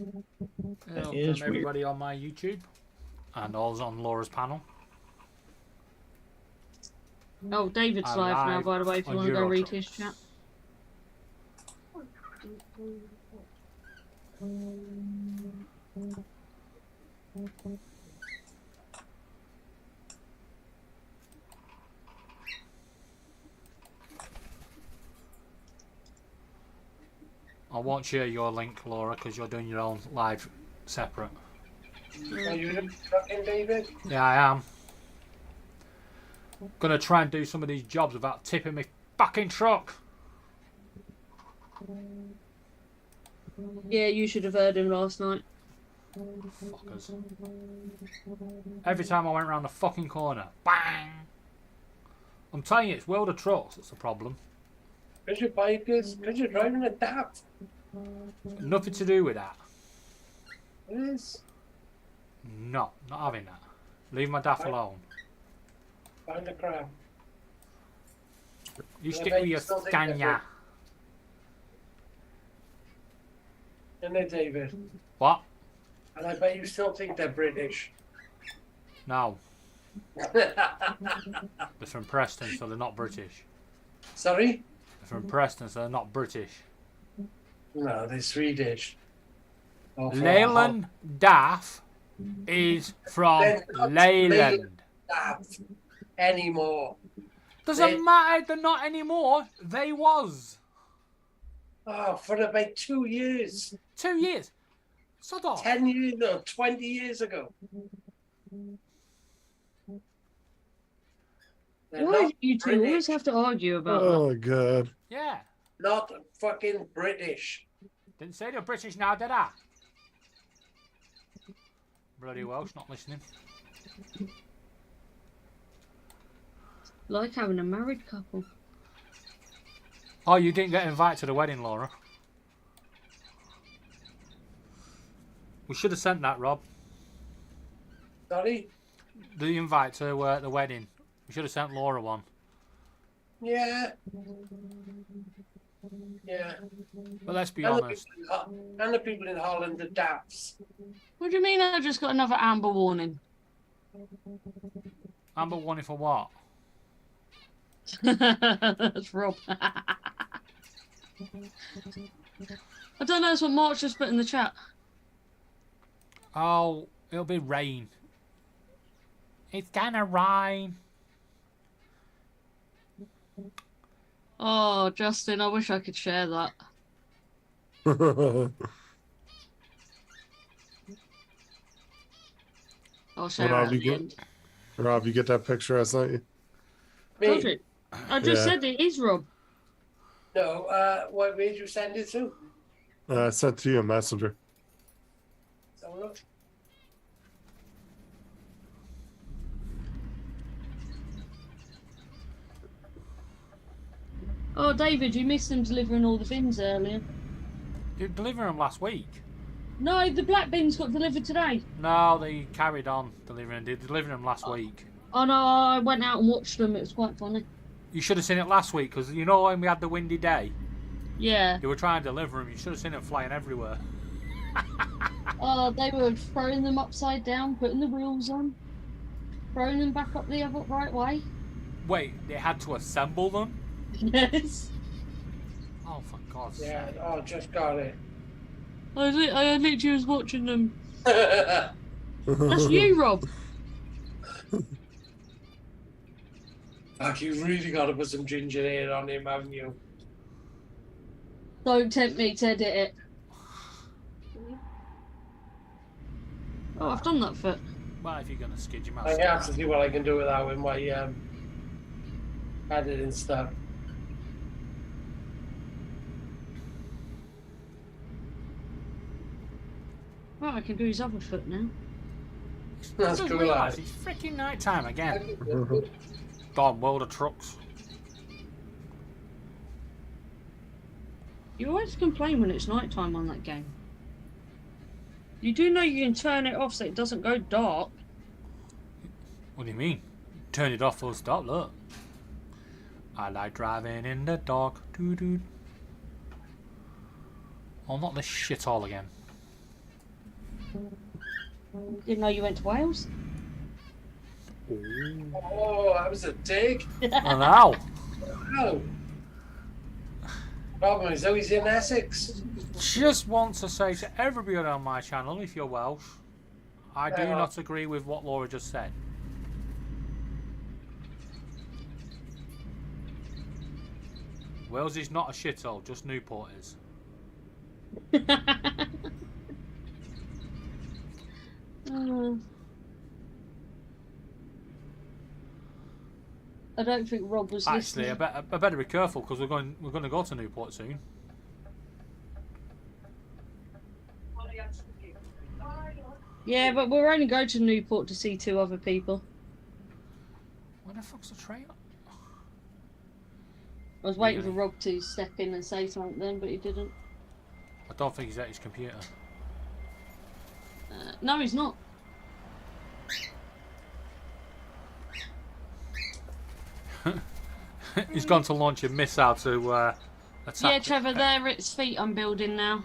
Welcome is everybody on my YouTube and also on Laura's panel. Oh, David's I'm live now, live by the way, if you on want to go read Eurotrucks. his chat. I won't share your link, Laura, because you're doing your own live separate. Are you trucking, David? Yeah, I am. Gonna try and do some of these jobs without tipping my fucking truck. Yeah, you should have heard him last night. Fuckers. Every time I went around the fucking corner, bang! I'm telling you, it's World of Trucks that's the problem. Because your bike is, because you're driving a DAP. Nothing to do with that. It is. No, not having that. Leave my daft alone. Find a crab. You Yeah, stick mate, with your still think Scania. Isn't it, David? What? And I bet you still think they're British. No. They're from Preston, so they're not British. Sorry? They're from Preston, so they're not British. No, they're Swedish. Oh, Leyland Daff is from They're not Leyland. DAP anymore. Doesn't matter, they're not anymore. They was. Oh, for about 2 years. 2 years. Sod off. 10 years, no, 20 years ago. They're Why do not you two British. always have to argue about that? Oh, God. Yeah. Not fucking British. Didn't say they're British now, did I? Bloody Welsh, not listening. Like having a married couple. Oh, you didn't get invited to the wedding, Laura. We should have sent that, Rob. Sorry? The invite to the wedding. We should have sent Laura one. Yeah. Yeah. But let's be And the, honest. people in and the people in Holland, the DAPs. What do you mean I just got another amber warning? Amber warning for what? That's Rob. I don't know, that's what Mark just put in the chat. Oh, it'll be rain. It's gonna rain. Oh, Justin, I wish I could share that. I'll share it Rob, at you the get, end. Rob, you get that picture I sent you? Told Me? you. I just Yeah. said it is Rob. No, where did you send it to? I sent to you a messenger. Let's have a look. Oh, David, you missed them delivering all the bins earlier. You delivered them last week. No, the black bins got delivered today. No, they carried on delivering. They delivered them last week. Oh no, I went out and watched them. It was quite funny. You should have seen it last week because you know when we had the windy day, Yeah. they were trying to deliver them. You should have seen them flying everywhere. Oh, they were throwing them upside down, putting the wheels on, throwing them back up the other right way. Wait, they had to assemble them? Yes. Oh, for God's sake. Yeah, oh, just got it. I literally was watching them. Fuck, That's you, Rob. you really got to put some ginger ale on him, haven't you? Don't tempt me to edit it. Oh, I've done that foot. Well, if you're going to skid, you might I skid have to that. see what I can do with that with my editing stuff. Right, I can do his other foot now. That's Just cool, realise lad. it's freaking night time again. Gone, World of Trucks. You always complain when it's night time on that game. You do know you can turn it off so it doesn't go dark. What do you mean? Turn it off full stop, look. I like driving in the dark. Doo-doo. Oh, not this shit all again. Didn't know you went to Wales. Oh, that was a dig. I know. No. Problem is, though, he's in Essex. Just want to say to everybody on my channel, if you're Welsh, I do not agree with what Laura just said. Wales is not a shithole, just Newport is. I don't think Rob was Actually, listening. I better be careful because we're going to go to Newport soon. Yeah, but we're only going to Newport to see 2 other people. Where the fuck's the train? I was waiting Really? for Rob to step in and say something then, but he didn't. I don't think he's at his computer. No, he's not. He's gone to launch a missile to attack. Yeah, Trevor, there it's feet I'm building now.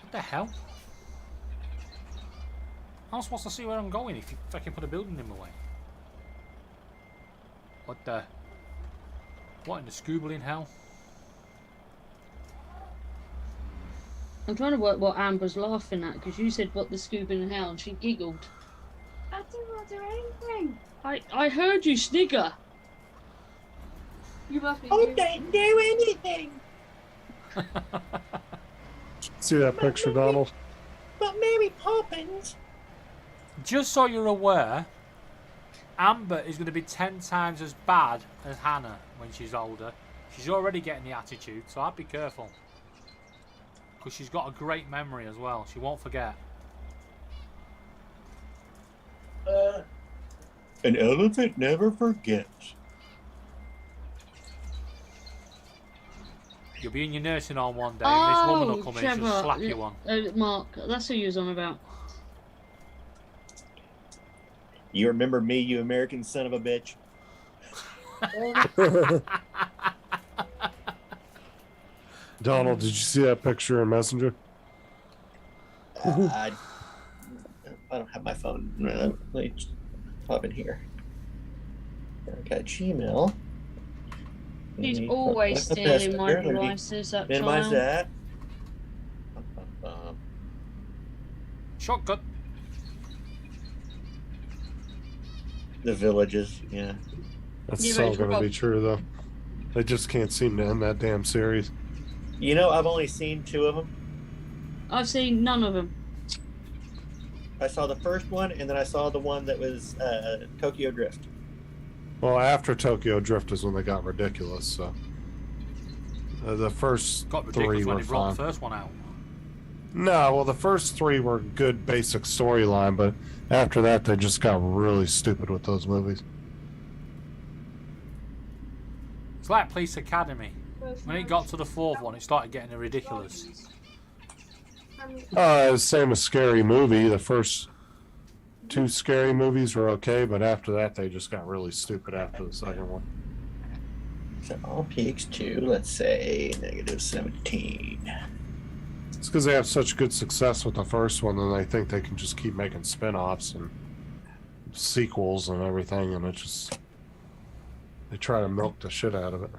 What the hell? I'm supposed to see where I'm going if you fucking put a building in my way. What the? What in the scoobling hell? I'm trying to work what Amber's laughing at, because you said what the scuba in hell and she giggled. I didn't want to do anything. I heard you snigger. You must be. I didn't do anything. See that picture, Donald? But Mary Poppins. Just so you're aware, Amber is going to be 10 times as bad as Hannah when she's older. She's already getting the attitude, so I'd be careful. Because she's got a great memory as well. She won't forget. An elephant never forgets. You'll be in your nursing home one day and this woman will come in and she'll Trevor, slap you one. Mark, that's who you was on about. You remember me, you American son of a bitch? Donald, did you see that picture in Messenger? I don't have my phone. Let me just pop in here. I got Gmail. He's Let me always put the stealing my messenger. Let me devices, that Minimize child. that. Shotgun. The villages, yeah. That's You so ready for going to be Rob? true, though. They just can't seem to end that damn series. You know, I've only seen 2 of them. I've seen none of them. I saw the first one, and then I saw the one that was Tokyo Drift. Well, after Tokyo Drift is when they got ridiculous, so. The first Got 3 ridiculous when were they brought fine. the first one out. No, well, the first 3 were good basic storyline, but after that, they just got really stupid with those movies. It's like Police Academy. When it got to the 4th one, it started getting ridiculous. Same as Scary Movie. The first 2 Scary Movies were okay, but after that, they just got really stupid after the second one. So all peaks to, let's say, -17. It's because they have such good success with the first one, and they think they can just keep making spin-offs and sequels and everything, and it just... They try to milk the shit out of it.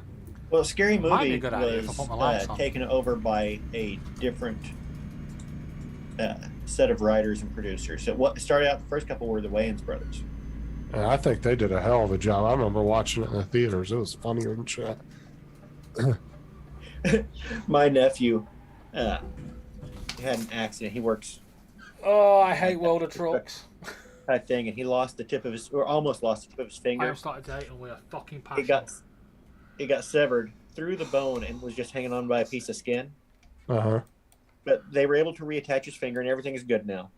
Well, Scary Might be a Movie good idea if I was put my lights on. taken over by a different set of writers and producers. So what started out, the first couple were the Wayans brothers. And I think they did a hell of a job. I remember watching it in the theaters. It was funnier than shit. My nephew had an accident. He works Oh, I hate World of Trucks. that thing, and he lost the tip of his, or almost lost the tip of his I finger. have started dating with a fucking It passion. got severed through the bone and was just hanging on by a piece of skin. Uh-huh. But they were able to reattach his finger, and everything is good now.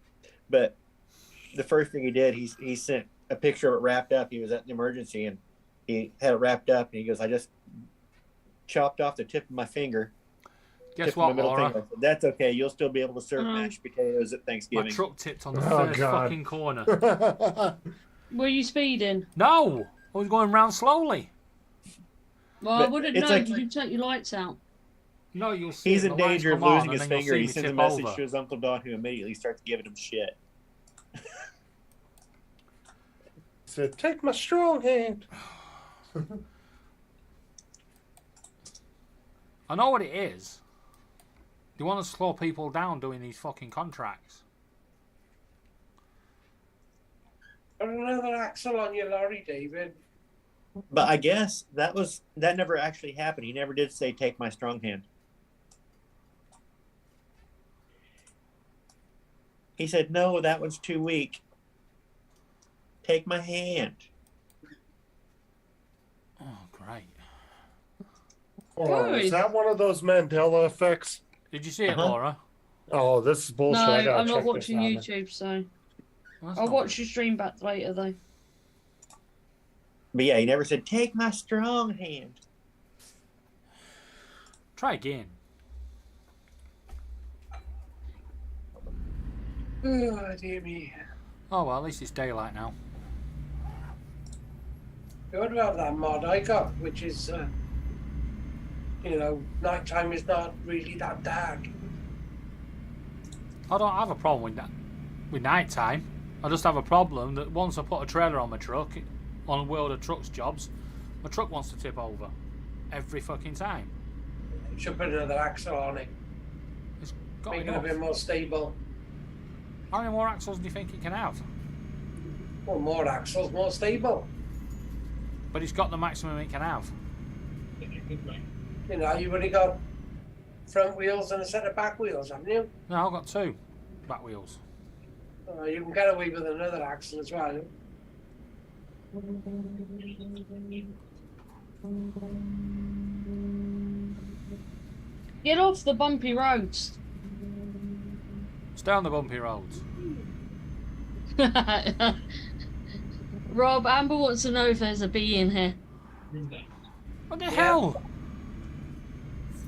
But the first thing he did, he sent a picture of it wrapped up. He was at the emergency, and he had it wrapped up, and he goes, "I just chopped off the tip of my finger." Guess tip of my what, middle Laura? finger." I said, "That's okay. You'll still be able to serve Oh. mashed potatoes at My Thanksgiving." truck tipped on the Oh, first God. fucking corner. Were you speeding? No! I was going round slowly. Well, I But wouldn't it's know. like- Did you take your lights out? No, you'll see. He's it, in the lights danger of come on, losing and his then you'll finger. see He me sends a tip message over. to his Uncle Don, who immediately starts giving him shit. Said, take my strong hand. I know what it is. They want to slow people down doing these fucking contracts. Put another axle on your lorry, David. But I guess that never actually happened. He never did say, take my strong hand. He said, no, that one's too weak. Take my hand. Oh, great. Hold on, is Good. that one of those Mandela effects? Did you see it, Uh-huh. Laura? Oh, this is bullshit. No, I gotta I'm not check watching this out. YouTube, so Well, that's I'll not watch good. your stream back later, though. But yeah, he never said, take my strong hand. Try again. Oh, dear me. Oh well, at least it's daylight now. Good about that mod I got, which is, nighttime is not really that dark. I don't have a problem with that. With night time, I just have a problem that once I put a trailer on my truck, on World of Trucks jobs, my truck wants to tip over every fucking time. Should put another axle on it, It's got make it a enough. bit more stable. How many more axles do you think it can have? Well, more axles, more stable. But it's got the maximum it can have. You know, you've only got front wheels and a set of back wheels, haven't you? No, I've got 2 back wheels. You can get away with another axle as well. Get off the bumpy roads. Stay on the bumpy roads. Rob, Amber wants to know if there's a bee in here. What the hell?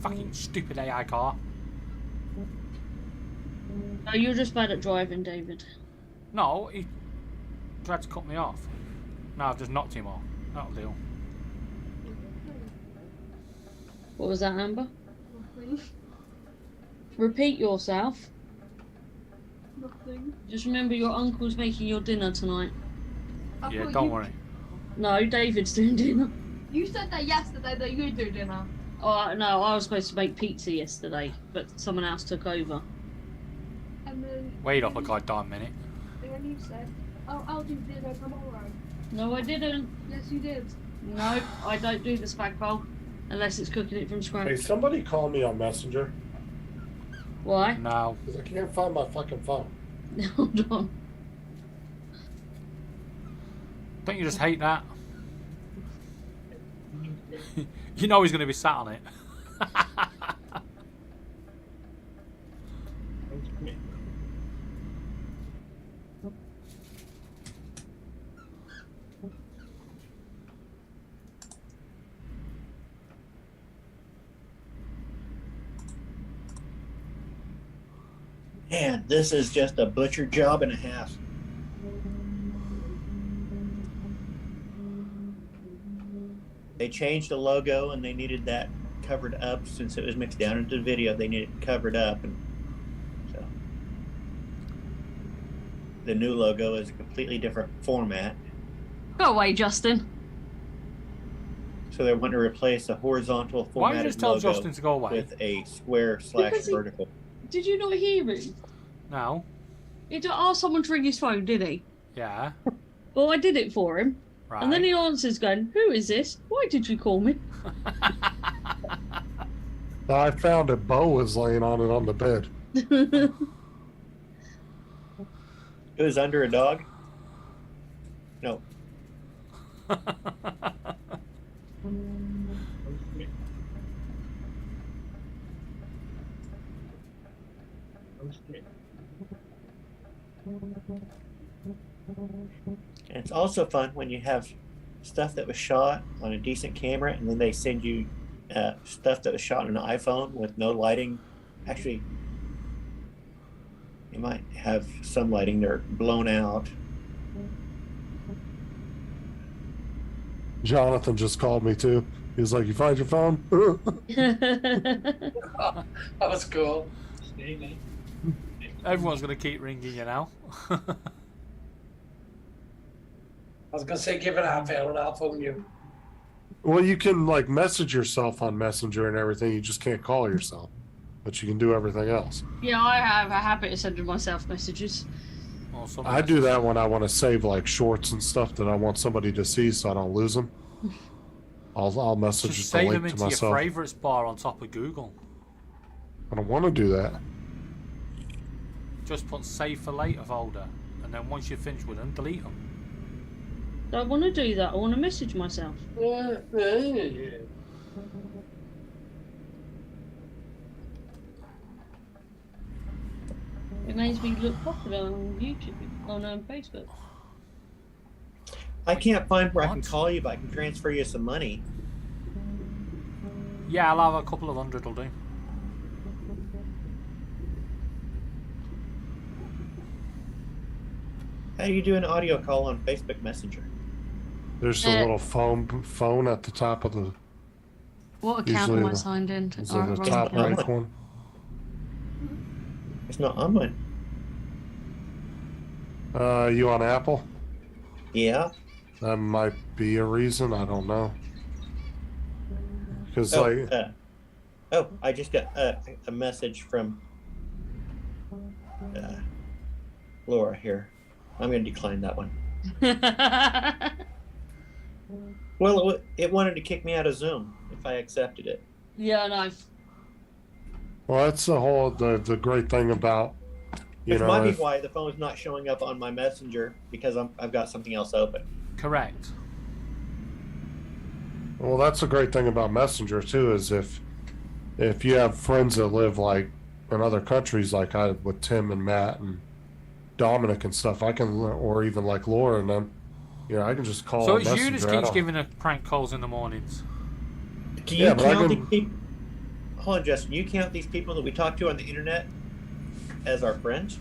Fucking stupid AI car. No, you're just bad at driving, David. No, he tried to cut me off. No, I've just knocked him off. That'll do. What was that, Amber? Nothing. Repeat yourself. Nothing. Just remember your uncle's making your dinner tonight. I Yeah, thought don't you, worry. No, David's doing dinner. You said that yesterday that you do dinner. Oh, no, I was supposed to make pizza yesterday, but someone else took over. And then. Wait up a goddamn minute. And then you said, oh, I'll do dinner tomorrow. No, I didn't. Yes, you did. No, I don't do the spag bowl unless it's cooking it from Hey, scratch. somebody call me on Messenger Why? No. because I can't find my fucking phone. Hold on. Don't you just hate that? You know he's going to be sat on it. Man, this is just a butcher job and a half. They changed the logo and they needed that covered up since it was mixed down into the video. They needed it covered up, and so the new logo is a completely different format. Go away, Justin. So they want to replace a horizontal Why don't you formatted just tell logo Justin to go away? with a square / Because he- vertical. Did you not hear him? No. He didn't ask someone to ring his phone, did he? Yeah. Well, I did it for him. Right. And then he answers going, who is this? Why did you call me? I found it. Bo was laying on it on the bed. It was under a dog. No. And it's also fun when you have stuff that was shot on a decent camera and then they send you stuff that was shot on an iPhone with no lighting. Actually, you might have some lighting, they're blown out. Jonathan just called me too. He was like, "You find your phone?" That was cool. Everyone's going to keep ringing you now. I was gonna say, give it half hour and I'll phone you. Well, you can like message yourself on Messenger and everything. You just can't call yourself, but you can do everything else. Yeah, I have a habit of sending myself messages. Or something. I do that when I want to save like shorts and stuff that I want somebody to see, so I don't lose them. I'll message Just the save link them to into your myself. favourites bar on top of Google. I don't want to do that. Just put save for later folder, and then once you're finished with them, delete them. Don't want to do that. I want to message myself. It makes me look popular on YouTube, on Facebook. I can't find where I can What? call you, but I can transfer you some money. Yeah, I'll have a couple of hundred will do. How do you do an audio call on Facebook Messenger? There's a little phone at the top of the. What account Usually am I the- signed in? Is it the top right. right one? It's not on mine. You on Apple? Yeah. That might be a reason. I don't know. Because Oh, like, I just got a message from Laura here. I'm going to decline that one. Well, it wanted to kick me out of Zoom if I accepted it. Yeah, no. well, that's the whole the great thing about you Which know. might be if- why the phone's not showing up on my Messenger, because I've got something else open. Correct. Well, that's the great thing about Messenger too, is if you have friends that live like in other countries, like I with Tim and Matt and Dominic and stuff, I can, or even like Laura and them, you know, I can just call. So on it's you Messenger. just I keeps don't- giving her prank calls in the mornings. Do you Yeah, but I count can- these people? Hold on, Justin. You count these people that we talk to on the internet as our friends?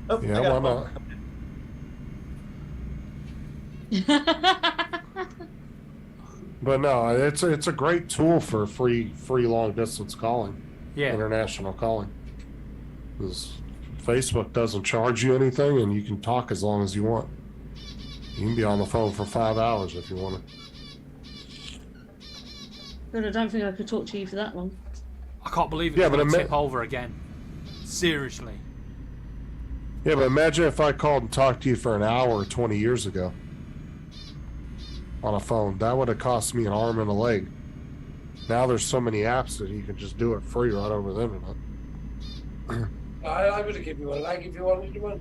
Oh, Yeah, I got why a not? phone. But no, it's a great tool for free long distance calling, Yeah. international calling. Because Facebook doesn't charge you anything, and you can talk as long as you want. You can be on the phone for 5 hours if you want to. But I don't think I could talk to you for that long. I can't believe Yeah, it's but going to admit- tip over again. Seriously. Yeah, but imagine if I called and talked to you for an hour 20 years ago on a phone. That would have cost me an arm and a leg. Now there's so many apps that you can just do it free right over the internet. I would have given you one, like if you wanted one.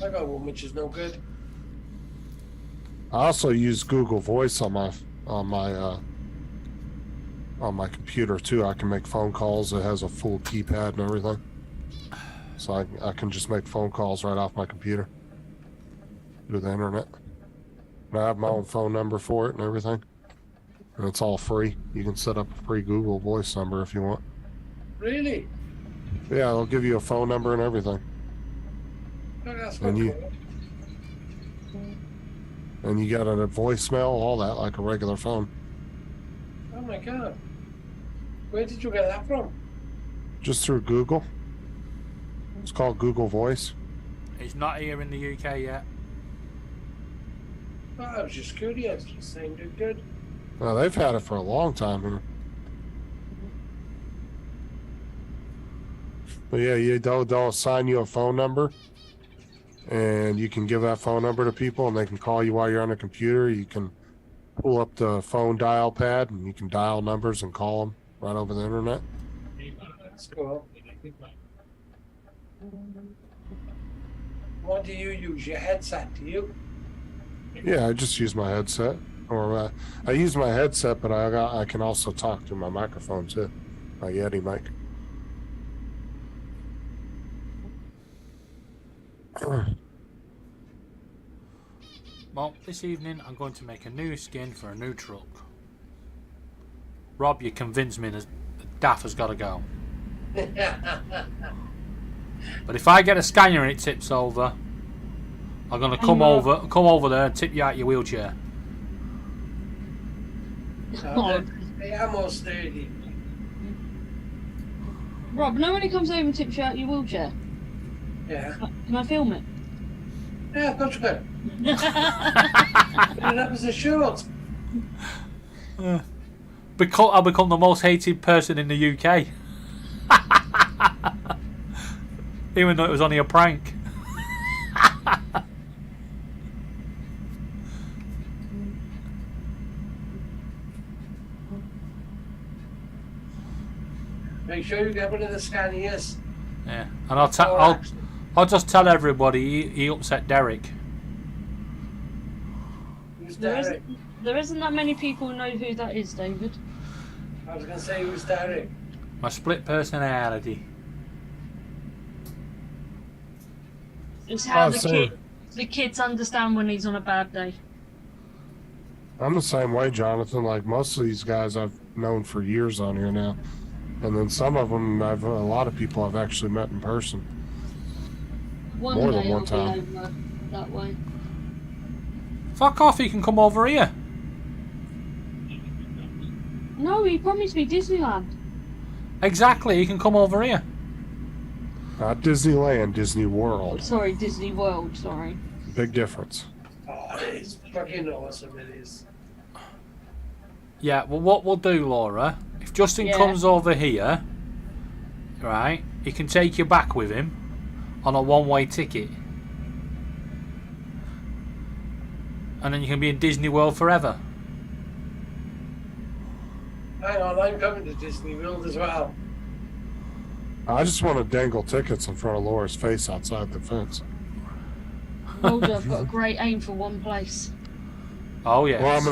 I got one which is no good. I also use Google Voice on my computer too. I can make phone calls. It has a full keypad and everything, so I can just make phone calls right off my computer through the internet. And I have my own phone number for it and everything, and it's all free. You can set up a free Google Voice number if you want. Really? Yeah, they'll give you a phone number and everything, Oh, that's And not you- cool. and you get a voicemail, all that, like a regular phone. Oh my god. Where did you get that from? Just through Google. It's called Google Voice. It's not here in the UK yet. Oh, I was just curious. Just sounded good. Well, they've had it for a long time here. But yeah, they'll assign you a phone number, and you can give that phone number to people, and they can call you while you're on a computer. You can pull up the phone dial pad, and you can dial numbers and call them right over the internet. That's cool. What do you use? Your headset, do you? Yeah, I just use my headset, or I use my headset, but I can also talk through my microphone too, my Yeti mic. Well, this evening I'm going to make a new skin for a new truck. Rob, you convinced me that Daff has got to go. But if I get a scanner and it tips over, I'm gonna come over there and tip you out your wheelchair. Oh. They're almost 30. Rob, know when he comes over and tips you out your wheelchair? Yeah. Can I film it? Yeah, of course you can. And that was a short. I'll become the most hated person in the UK. Even though it was only a prank. Make sure you get one of the scanners. Yeah, and I'll just tell everybody he upset Derek. Who's There Derek? isn't that many people who know who that is, David. I was going to say, who's Derek? My split personality. It's how Oh, the kids understand when he's on a bad day. I'm the same way, Jonathan. Like most of these guys I've known for years on here now. And then some of them, a lot of people I've actually met in person. One More day than one I'll time. be over that way. Fuck off, he can come over here. No, he promised me Disneyland. Exactly, he can come over here. Not Disneyland, Disney World. Sorry, Disney World, sorry. Big difference. Oh, it's fucking awesome, it is. Yeah, well, what we'll do, Laura, if Justin Yeah. comes over here, right, he can take you back with him on a one-way ticket. And then you can be in Disney World forever. Hang on, I'm coming to Disney World as well. I just want to dangle tickets in front of Laura's face outside the fence. Told you I've got a great aim for one place. Oh, yes. Well, I'm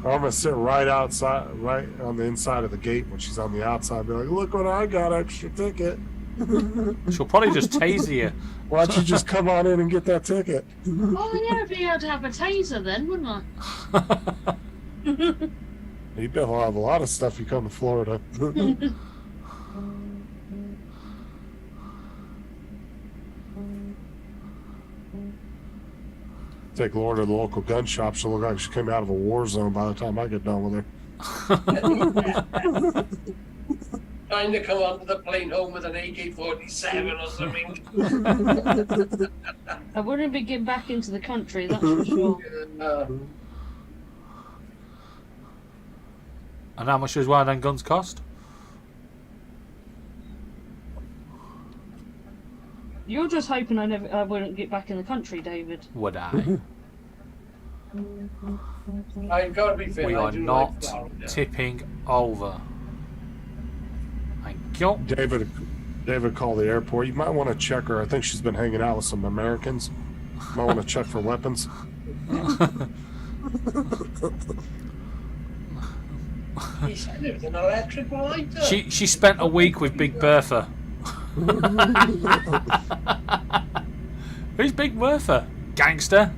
gonna sit right outside, right on the inside of the gate when she's on the outside. Be like, look what I got, extra ticket. She'll probably just taser you. Why don't you just come on in and get that ticket? Oh yeah, I'd be able to have a taser then, wouldn't I? You definitely have a lot of stuff. You come to Florida. Take Laura to the local gun shop. She'll look like she came out of a war zone by the time I get done with her. Trying to come onto the plane home with an AK-47 or something. I wouldn't be getting back into the country, that's for sure. And how much does one of them guns cost? You're just hoping I wouldn't get back in the country, David. Would I? I've got to be fair. We I are do not like Florida. tipping over. Thank you. David called the airport. You might want to check her. I think she's been hanging out with some Americans. Might want to check for weapons. He said it was an electric lighter. She spent a week with Big Bertha. Who's Big Bertha? Gangster.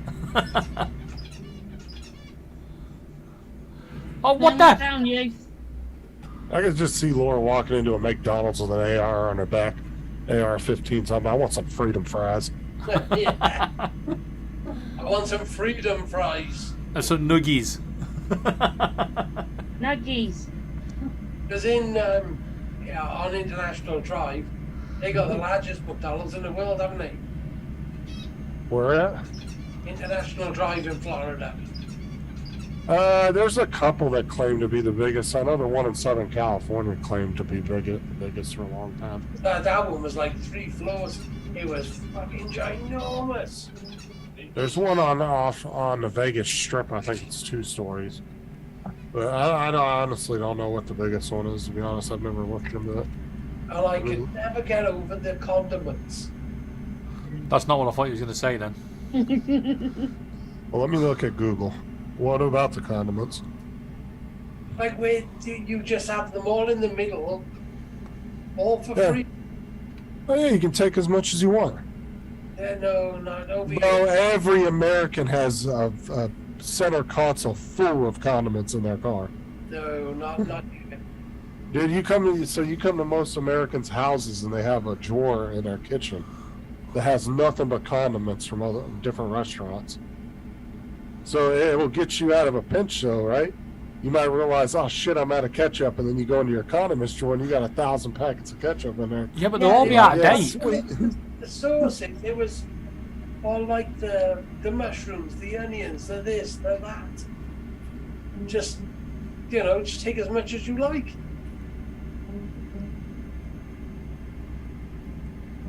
Oh, what the? Down you. I could just see Laura walking into a McDonald's with an AR on her back. AR-15. Talking about, I want some freedom fries. Yeah. I want some freedom fries. And some nuggies. Nuggies. Because on International Drive, they got the largest McDonald's in the world, haven't they? Where at? International Drive in Florida. There's a couple that claim to be the biggest. I know the one in Southern California claimed to be biggest for a long time. That one was like 3 floors. It was fucking ginormous. There's one on the Vegas Strip. I think it's 2 stories. But I honestly don't know what the biggest one is. To be honest, I've never looked into it. And I could never get over the condiments. That's not what I thought you was going to say then. Well, let me look at Google. What about the condiments? Like where you just have them all in the middle, all for Yeah. free. Oh yeah, you can take as much as you want. No, not over Well, here. every American has a center console full of condiments in their car. No, not even. Dude, you come to most Americans' houses and they have a drawer in their kitchen that has nothing but condiments from other different restaurants. So it will get you out of a pinch, though, right? you might realize, oh shit, I'm out of ketchup, and then you go into your economist drawer and you got 1,000 packets of ketchup in there. Yeah, but they'll all be out of Yeah, date. sweet. The sauces, it was all like the mushrooms, the onions, the this, the that. Just, just take as much as you like.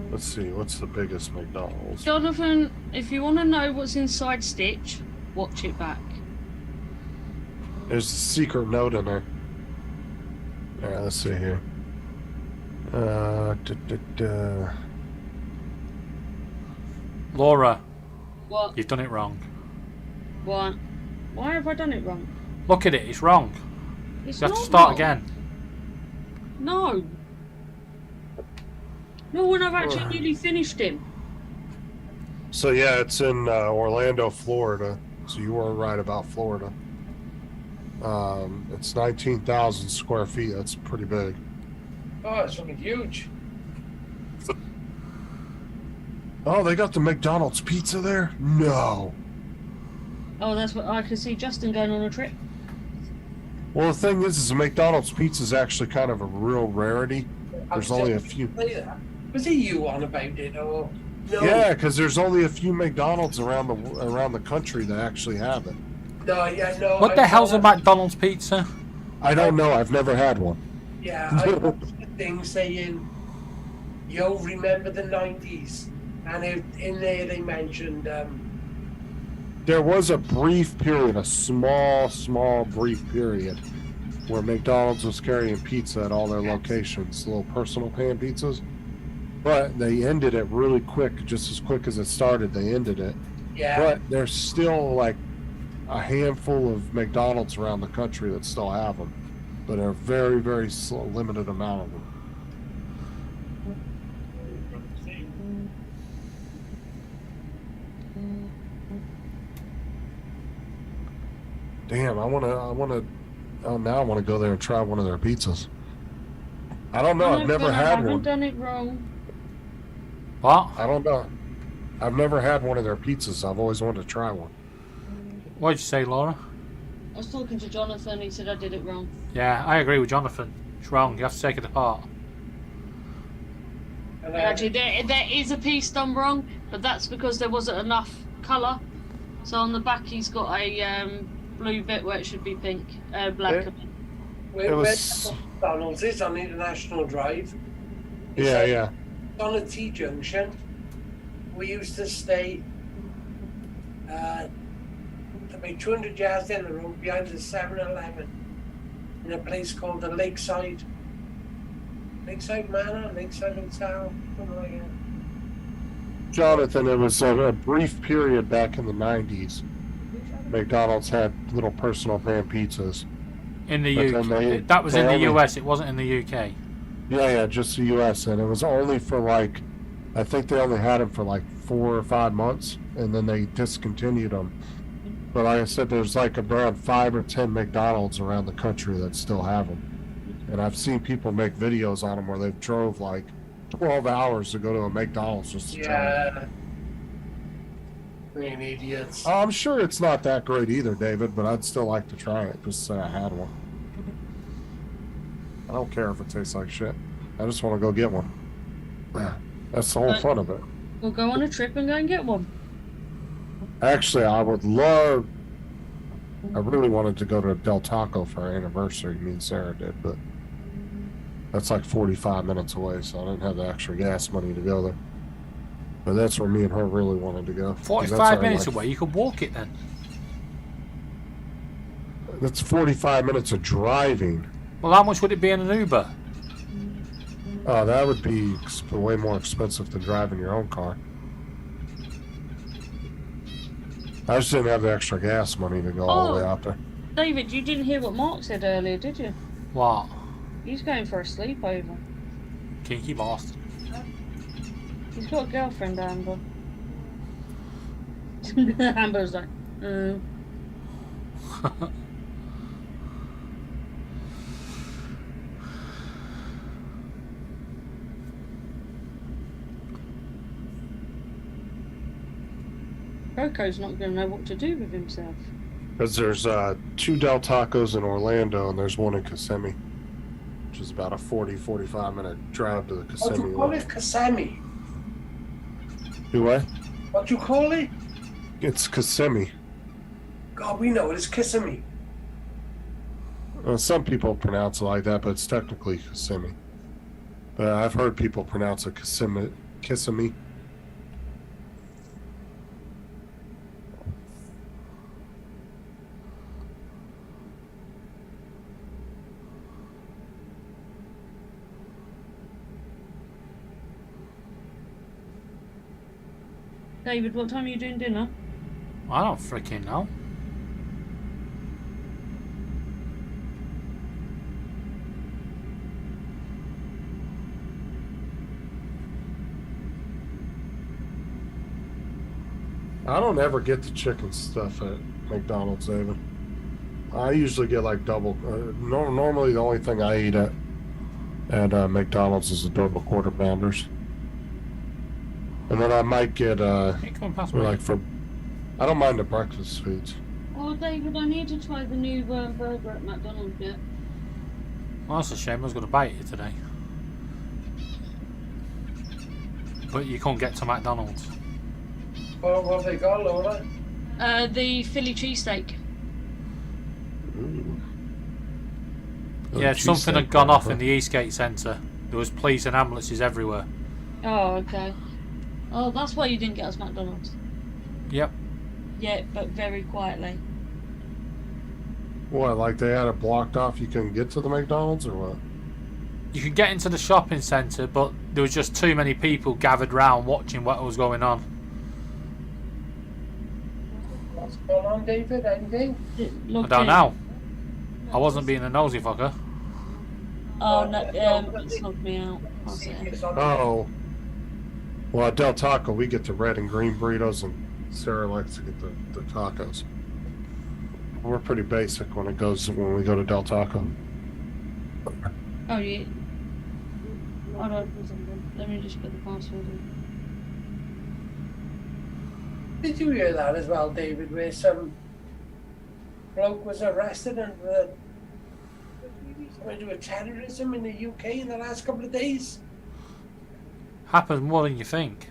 Let's see, what's the biggest McDonald's? Jonathan, if you want to know what's inside Stitch, watch it back. There's a secret note in there. Alright, let's see here. Laura, What? you've done it wrong. Why? Why have I done it wrong? Look at it, it's wrong. It's You have to not start wrong. again. No. No, when I've actually nearly finished him. So yeah, it's in Orlando, Florida. So you were right about Florida. It's 19,000 square feet. That's pretty big. Oh, it's fucking huge. Oh, they got the McDonald's pizza there? No. Oh, that's what I can see Justin going on a trip. Well, the thing is McDonald's pizza is actually kind of a real rarity. There's only a few. Was it you on about it or no? Yeah, because there's only a few McDonald's around the country that actually have it. No, yeah, no. What the hell's a McDonald's pizza? I don't know. I've never had one. Yeah, I watched the thing saying, "Yo, remember the '90s," and in there they mentioned. There was a brief period, a small brief period, where McDonald's was carrying pizza at all their locations, little personal pan pizzas. But they ended it really quick, just as quick as it started. They ended it. Yeah. But there's still like a handful of McDonald's around the country that still have them, but a very, very limited amount of them. Damn, I wanna. Oh, now I want to go there and try one of their pizzas. I don't know. I've never had I haven't one. done it wrong. What? I don't know. I've never had one of their pizzas. I've always wanted to try one. What did you say, Laura? I was talking to Jonathan. He said I did it wrong. Yeah, I agree with Jonathan. It's wrong. You have to take it apart. And, Actually, there is a piece done wrong, but that's because there wasn't enough colour. So on the back, he's got a blue bit where it should be pink, black. where It was. McDonald's is on International Drive. Yeah, yeah. On a T junction. We used to stay about 200 yards down the road behind the 7-Eleven in a place called the Lakeside Manor, Lakeside Hotel, something like that. Jonathan, it was a brief period back in the 90s. McDonald's had little personal pan pizzas. In the But UK. then they- That was they in the only- US, it wasn't in the UK. Yeah, just the U.S. And it was only for like, I think they only had them for like 4 or 5 months, and then they discontinued them. But like I said, there's like around 5 or 10 McDonald's around the country that still have them. And I've seen people make videos on them where they've drove like 12 hours to go to a McDonald's just to try it. Yeah. Being idiots. I'm sure it's not that great either, David, but I'd still like to try it just to say I had one. I don't care if it tastes like shit. I just want to go get one. That's the whole fun of it. We'll go on a trip and go and get one. Actually, I would love. I really wanted to go to Del Taco for our anniversary. Me and Sarah did, but that's like 45 minutes away, so I didn't have the extra gas money to go there. But that's where me and her really wanted to go. 'Cause that's 45 our, minutes like, away, you could walk it then. That's 45 minutes of driving. Well, how much would it be in an Uber? That would be way more expensive than driving your own car. I just didn't have the extra gas money to go all the way out there. David, you didn't hear what Mark said earlier, did you? What? He's going for a sleepover. Kinky bastard. He's got a girlfriend, Amber. Amber's like, Coco's not going to know what to do with himself. Because there's 2 Del Tacos in Orlando and there's one in Kissimmee, which is about a 40-45 minute drive to the What Kissimmee you call one. it? Kissimmee. Do I? What you call it? It's Kissimmee. God, we know it. It's Kissimmee. Some people pronounce it like that, but it's technically Kissimmee. But I've heard people pronounce it Kissimmee. David, what time are you doing dinner? I don't freaking know. I don't ever get the chicken stuff at McDonald's, David. I usually get like double. Normally, the only thing I eat at McDonald's is the double quarter pounders, and then I might get Hey, come on, pass me. like for. I don't mind the breakfast foods. Oh, David, I need to try the new burger at McDonald's yet. Well, that's a shame. I was going to buy it today. But you can't get to McDonald's. What have they got, Laura? The Philly cheesesteak. Ooh. Yeah, something had gone off in the Eastgate Centre. There was police and ambulances everywhere. Oh, okay. Oh, that's why you didn't get us McDonald's. Yep. Yeah, but very quietly. What, like they had it blocked off? You couldn't get to the McDonald's or what? You could get into the shopping centre, but there was just too many people gathered round watching what was going on. What's going on, David? Anything? I don't know. I wasn't being a nosy fucker. Oh, no, it's logged me out. I'll say it. Oh. Well, at Del Taco, we get the red and green burritos, and Sarah likes to get the tacos. We're pretty basic when we go to Del Taco. Oh, yeah. Hold on. Let me just put the password in. Did you hear that as well, David, where some bloke was arrested and went to a terrorism in the UK in the last couple of days? Happens more than you think.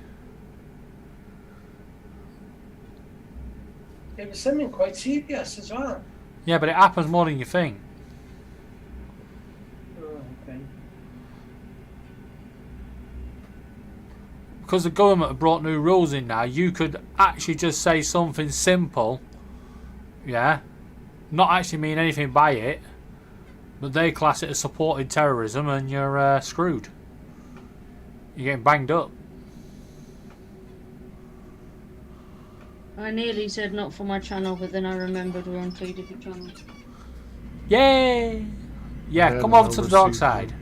It was something quite serious as well. Yeah, but it happens more than you think. Oh, okay. Because the government have brought new rules in now, you could actually just say something simple, yeah, not actually mean anything by it, but they class it as supporting terrorism and you're screwed. You're getting banged up. I nearly said not for my channel, but then I remembered we're on 2 different channels. Yay! Yeah, come over to the dark side.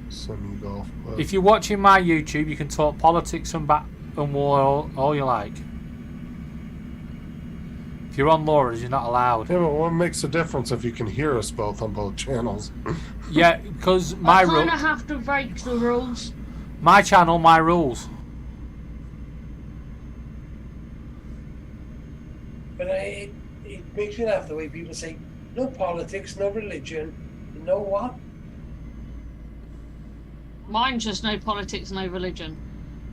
Semi-golf. If you're watching my YouTube, you can talk politics and war all you like. If you're on Laura's, you're not allowed. Yeah, but what makes a difference if you can hear us both on both channels? Yeah, because my I kind of have to break the rules. my channel, my rules. But it makes me laugh the way people say, no politics, no religion. You know what? Mine's just no politics, no religion.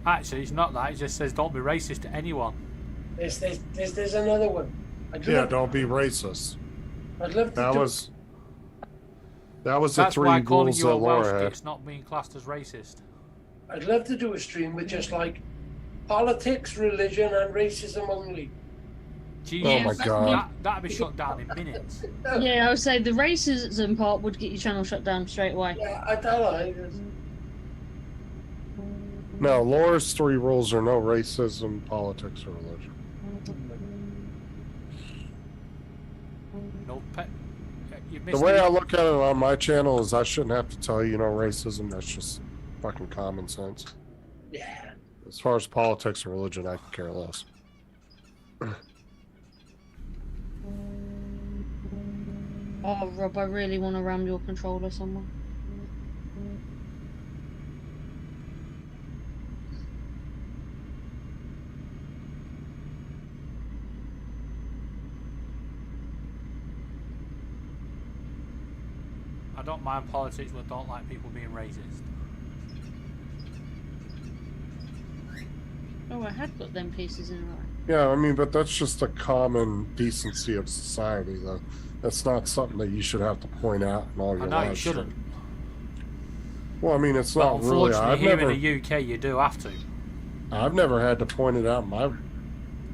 Actually, it's not that. It just says don't be racist to anyone. There's another one. Yeah, don't be racist. I'd love to That do was the That's three why calling rules you that a Welsh Laura had. git's not being classed as racist. I'd love to do a stream with just like politics, religion, and racism only. Jesus, Oh my God. That'd be shut down in minutes. Yeah, I would say the racism part would get your channel shut down straight away. Yeah, I don't know. No, Laura's 3 rules are no racism, politics, or religion. No pet. You The missed way it. I look at it on my channel is I shouldn't have to tell you no racism. That's just fucking common sense. Yeah. As far as politics and religion, I could care less. Oh, Rob, I really want to ram your controller somewhere. I don't mind politics, but don't like people being racist. Oh, I had got them pieces in right. Yeah, I mean, but that's just a common decency of society, though. That's not something that you should have to point out in all your I know you live shouldn't. stream. Well, I mean, it's But not really. unfortunately, here in the UK, you do have to. I've never had to point it out in my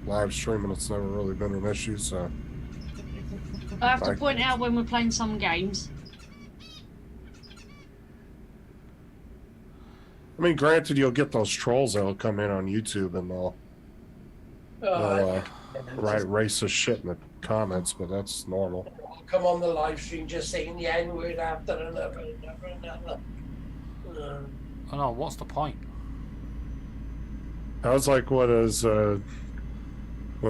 live stream, and it's never really been an issue. So I have to Like- point out when we're playing some games. I mean, granted, you'll get those trolls that'll come in on YouTube and they'll write racist shit in the comments, but that's normal. Come on the live stream just saying the N word after another. I know, what's the point? I was like, what is when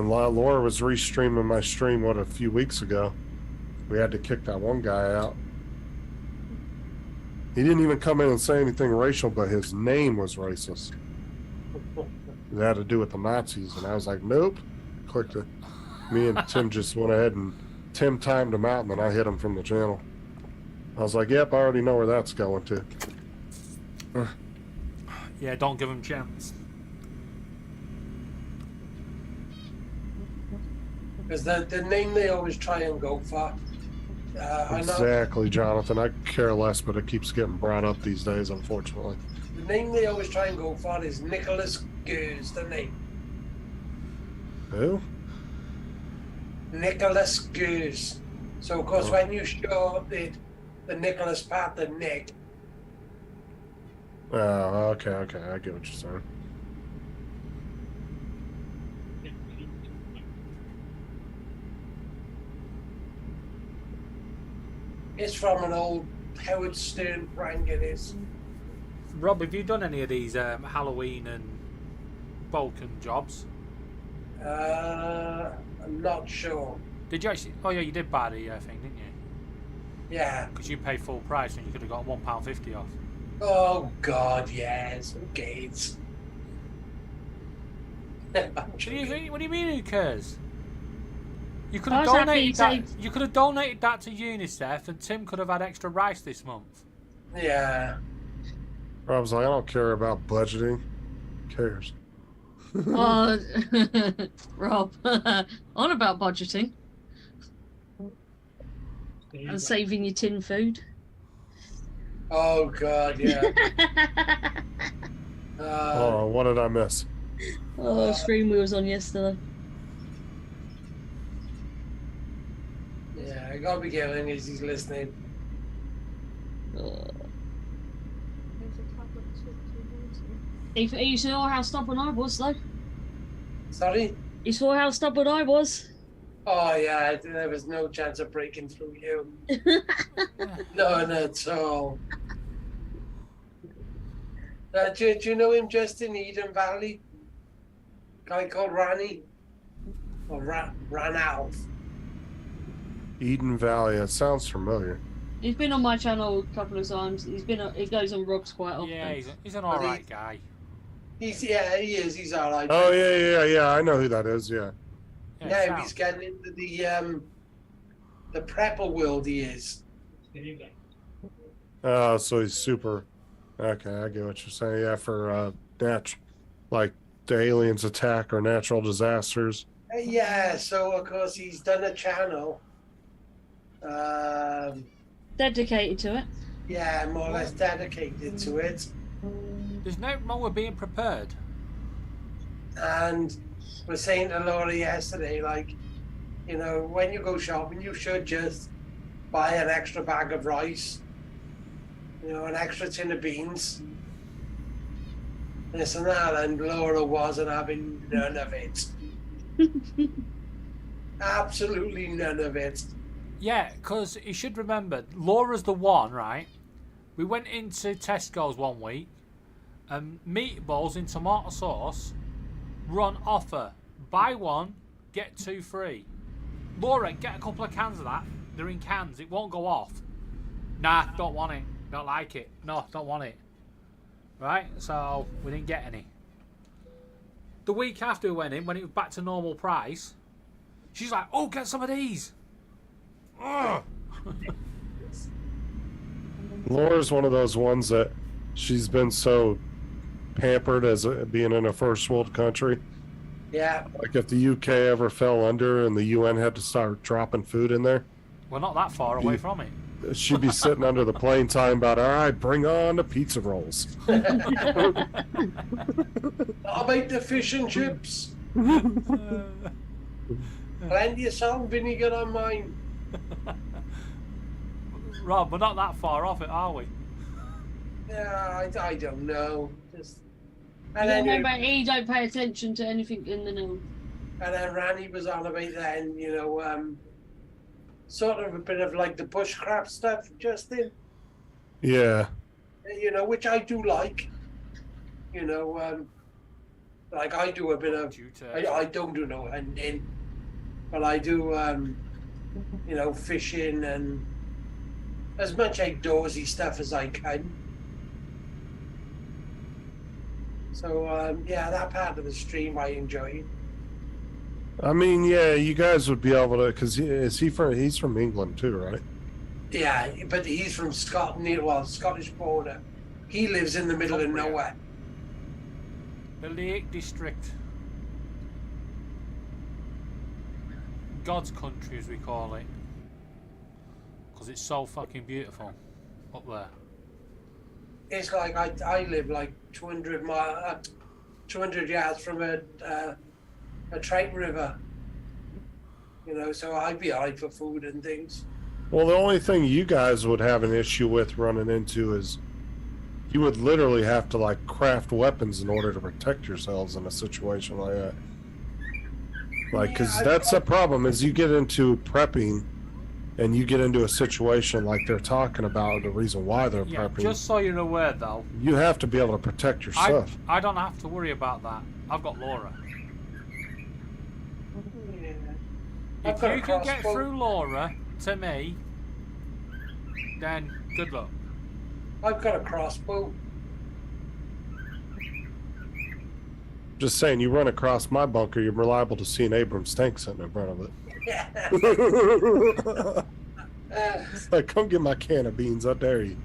Laura was restreaming my stream, a few weeks ago, we had to kick that one guy out. He didn't even come in and say anything racial, but his name was racist. It had to do with the Nazis, and I was like, nope. Clicked it. Me and Tim just went ahead and Tim timed him out, and then I hit him from the channel. I was like, yep, I already know where that's going to. Yeah, don't give them chance. Because the name they always try and go for. I know Exactly, Jonathan. I care less, but it keeps getting brought up these days, unfortunately. the name they always try and go for is Nicholas Gers, the name. Who? Nicholas Gers. So, of course, when you show the Nicholas part, the Nick, Oh, okay, I get what you're saying. it's from an old Howard Stern prank, it is. Rob, have you done any of these Halloween and Balkan jobs? I'm not sure. Did you actually? Oh yeah, you did buy the thing, didn't you? Yeah. Because you paid full price and you could have got £1.50 off. Oh, God, yes. Who cares? What do you mean? Who cares? You could have I was happy donated that. you You could have donated that to UNICEF, and Tim could have had extra rice this month. Yeah. I was like, I don't care about budgeting. Who cares? Oh, Rob, on about budgeting and saving your tin food. Oh, God, yeah. Oh, what did I miss? Oh, stream we was on yesterday. Yeah, I gotta be careful as he's listening. Oh. There's a couple of chips in You saw how stubborn I was, though. Sorry? You saw how stubborn I was. Oh, yeah, there was no chance of breaking through you. None at all. Do you know him just in Eden Valley? Guy called Rani? Or Ranalf? Eden Valley. It sounds familiar. He's been on my channel a couple of times. He goes on Rob's quite often. Yeah, he's an alright guy. He is. He's all right. Oh yeah. I know who that is. Yeah. Yeah, sound. he's getting into the prepper world. He is. Oh, so he's super. Okay, I get what you're saying. Yeah, for like the aliens attack or natural disasters. Yeah. So of course he's done a channel. Dedicated to it. Yeah, more or less dedicated to it. There's no wrong with being prepared. And we're saying to Laura yesterday, like, you know, when you go shopping, you should just buy an extra bag of rice, you know, an extra tin of beans, this and that. And Laura wasn't having none of it. Absolutely none of it. Yeah, because you should remember, Laura's the one, right? We went into Tesco's one week, and meatballs in tomato sauce were on offer. Buy one, get two free. Laura, get a couple of cans of that. They're in cans. It won't go off. Nah, don't want it. Don't like it. No, don't want it. Right? So, we didn't get any. The week after we went in, when it was back to normal price, she's like, oh, get some of these. Ugh. Laura's one of those ones that she's been so pampered as being in a first world country. Yeah. Like if the UK ever fell under and the UN had to start dropping food in there, We're not that far away from it. she'd be sitting under the plane talking about, all right, bring on the pizza rolls. I'll make the fish and chips. Plenty of salt and vinegar on mine. Rob, we're not that far off it, are we? Yeah, I don't know. Just And and then remember, he don't pay attention to anything in the news. and then Randy was on about then, sort of a bit of like the bushcraft stuff, Justin. Yeah. Which I do like. Like I do a bit of. I don't do no hunting, but I do, fishing and as much outdoorsy stuff as I can. So that part of the stream I enjoy. I mean, yeah, you guys would be able to, because he's from England too, right? Yeah, but he's from Scotland, Scottish border. He lives in the middle of nowhere. The Lake District. God's country, as we call it. Because it's so fucking beautiful up there. It's like I live like 200 yards from a trout river. So I'd be alright for food and things. Well, the only thing you guys would have an issue with running into is you would literally have to like craft weapons in order to protect yourselves in a situation like that. Like, because that's a problem is you get into prepping and you get into a situation like they're talking about, the reason why they're prepping. Just so you're aware, though, you have to be able to protect your stuff. I don't have to worry about that. I've got Laura. Yeah. If you can get through Laura to me, then good luck. I've got a crossbow. Just saying, you run across my bunker, you're liable to see an Abrams tank sitting in front of it. It's like, come get my can of beans, I dare you.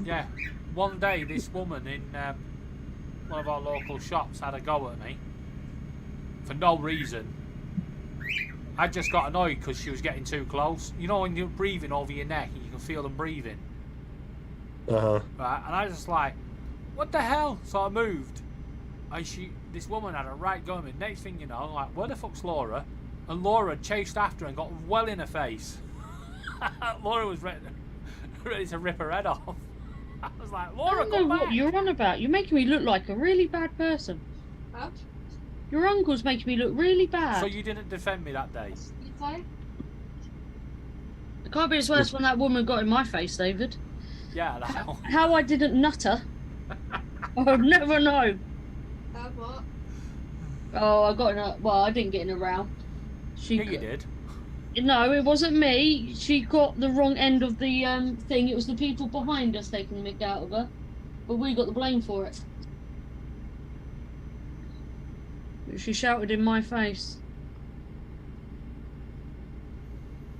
Yeah. One day, this woman in one of our local shops had a go at me for no reason. I just got annoyed because she was getting too close. You know when you're breathing over your neck and you can feel them breathing? Uh-huh. Right, and I was just like, what the hell? So I moved. And this woman had a right go at me. Next thing you know, I'm like, where the fuck's Laura? And Laura chased after her and got well in her face. Laura was ready to rip her head off. I was like, Laura, I don't know what you're on about. You're making me look like a really bad person. Huh? Your uncle's making me look really bad. So you didn't defend me that day? You say? It can't be as worse when that woman got in my face, David. Yeah, I know. How I didn't nutter, I'll never know. What? Oh, I got in a... Well, I didn't get in a row. Yeah, you did. No, it wasn't me. She got the wrong end of the thing. It was the people behind us taking the mick out of her. But we got the blame for it. She shouted in my face.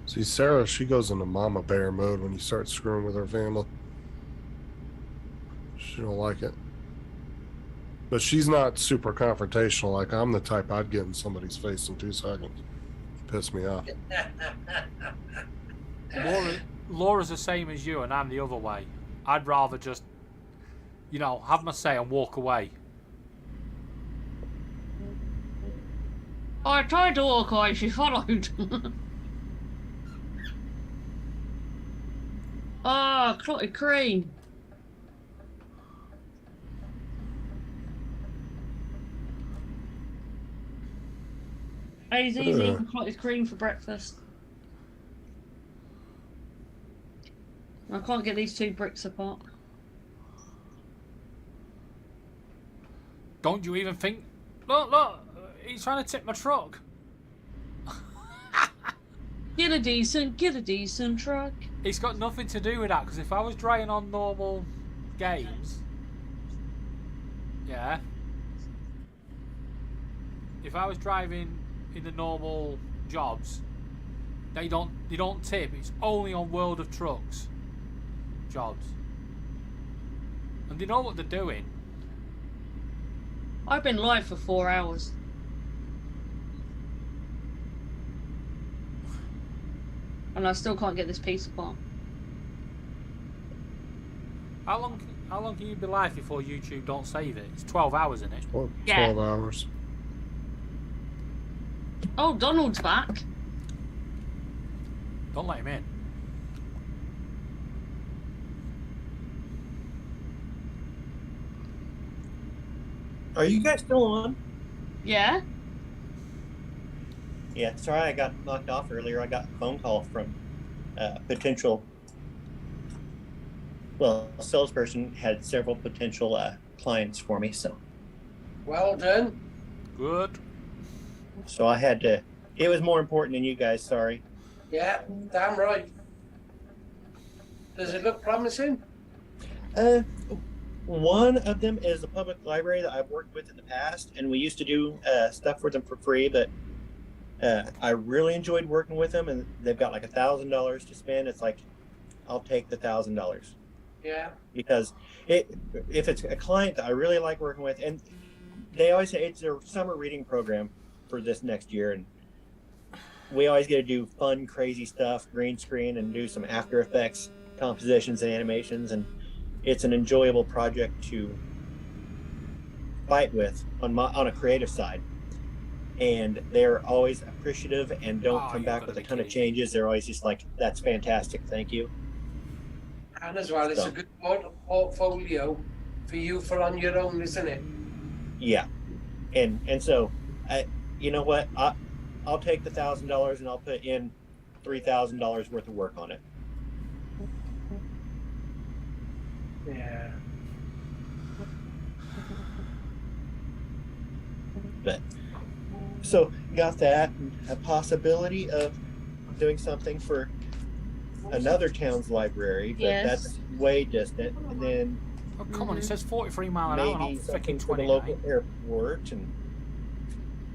See, Sarah, she goes into mama bear mode when you start screwing with her family. She don't like it. But she's not super confrontational. Like, I'm the type I'd get in somebody's face in 2 seconds. Piss me off. Laura's the same as you, and I'm the other way. I'd rather just, have my say and walk away. I tried to walk away, she followed. Ah, clotted cream. He's eating clotted cream for breakfast. I can't get these 2 bricks apart. Don't you even think... Look, he's trying to tip my truck. Get a decent truck. It's got nothing to do with that, because if I was driving on normal games... Yeah. If I was driving in the normal jobs, they don't tip. It's only on World of Trucks. Do jobs. And they know what they're doing. I've been live for 4 hours. And I still can't get this piece apart. How long can you be live before YouTube don't save it? It's 12 hours, isn't it? Well, Yeah. 12 hours. Oh, Donald's back. Don't let him in. Are you guys still on? Yeah? Yeah, sorry I got knocked off earlier. I got a phone call from potential. Well, a salesperson had several potential clients for me, so Well done. Good. I had to. It was more important than you guys. Sorry. Yeah, damn right. Does it look promising? One of them is a public library that I've worked with in the past, and we used to do stuff for them for free. But I really enjoyed working with them, and they've got like $1,000 to spend. It's like, I'll take the $1,000 Yeah. because if it's a client that I really like working with, and they always say it's their summer reading program for this next year, and we always get to do fun, crazy stuff, green screen, and do some After Effects compositions and animations, and it's an enjoyable project to fight with on a creative side. And they're always appreciative and don't Oh, come you've back got with to a be ton of kidding. changes. They're always just like, "That's fantastic, thank you." And as well, it's So. a good portfolio for you for on your own, isn't it? Yeah, and so you know what? I'll take the $1,000 and I'll put in $3,000 worth of work on it. Yeah. But so got that, and a possibility of doing something for another town's library, but Yes. that's way distant. And then Oh, come on, it says 43 mile an hour, not maybe something freaking for the 29. local airport,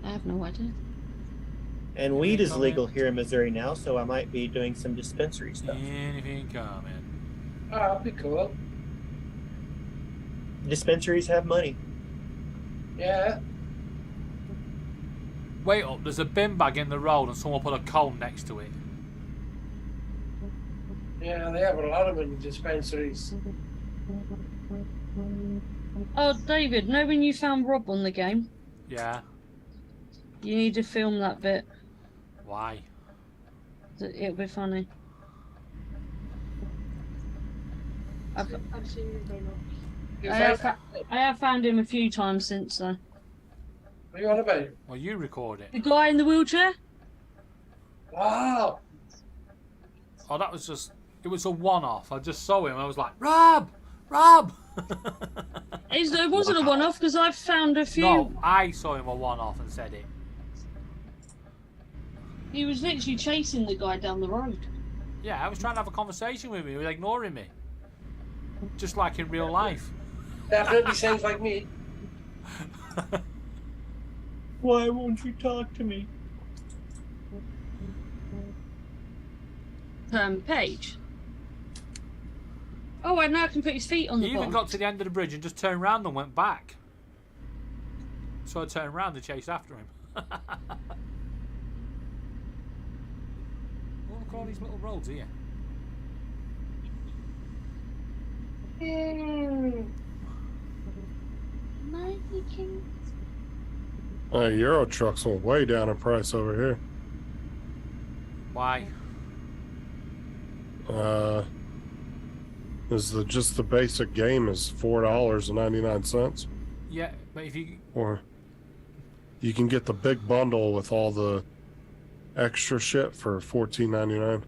I have no idea. and weed is legal here in Missouri now, so I might be doing some dispensary stuff. Anything coming. Oh, that'd be cool. Dispensaries have money. Yeah. Wait up, there's a bin bag in the road and someone put a cone next to it. Yeah, they have a lot of them in dispensaries. Oh, David, know when you found Rob on the game? Yeah. You need to film that bit. Why? It'll be funny. I've seen him very much. You I found- have found him a few times since. What are you on about? Well, you record it. The guy in the wheelchair? Wow. Oh, that was just... It was a one-off. I just saw him. I was like, Rob! Rob! It wasn't a one-off because I've found a few. No, I saw him a one-off and said it. He was literally chasing the guy down the road. Yeah, I was trying to have a conversation with him. He was ignoring me. Just like in real life. Definitely sounds like me. Why won't you talk to me? Page. Oh, and now I can put his feet on the He even bottom. got to the end of the bridge and just turned around and went back. So I turned around and chased after him. Oh, look at all these little roads here. Euro trucks went way down in price over here. Why? Just the basic game is $4.99, Yeah, but if you... or you can get the big bundle with all the extra shit for $14.99.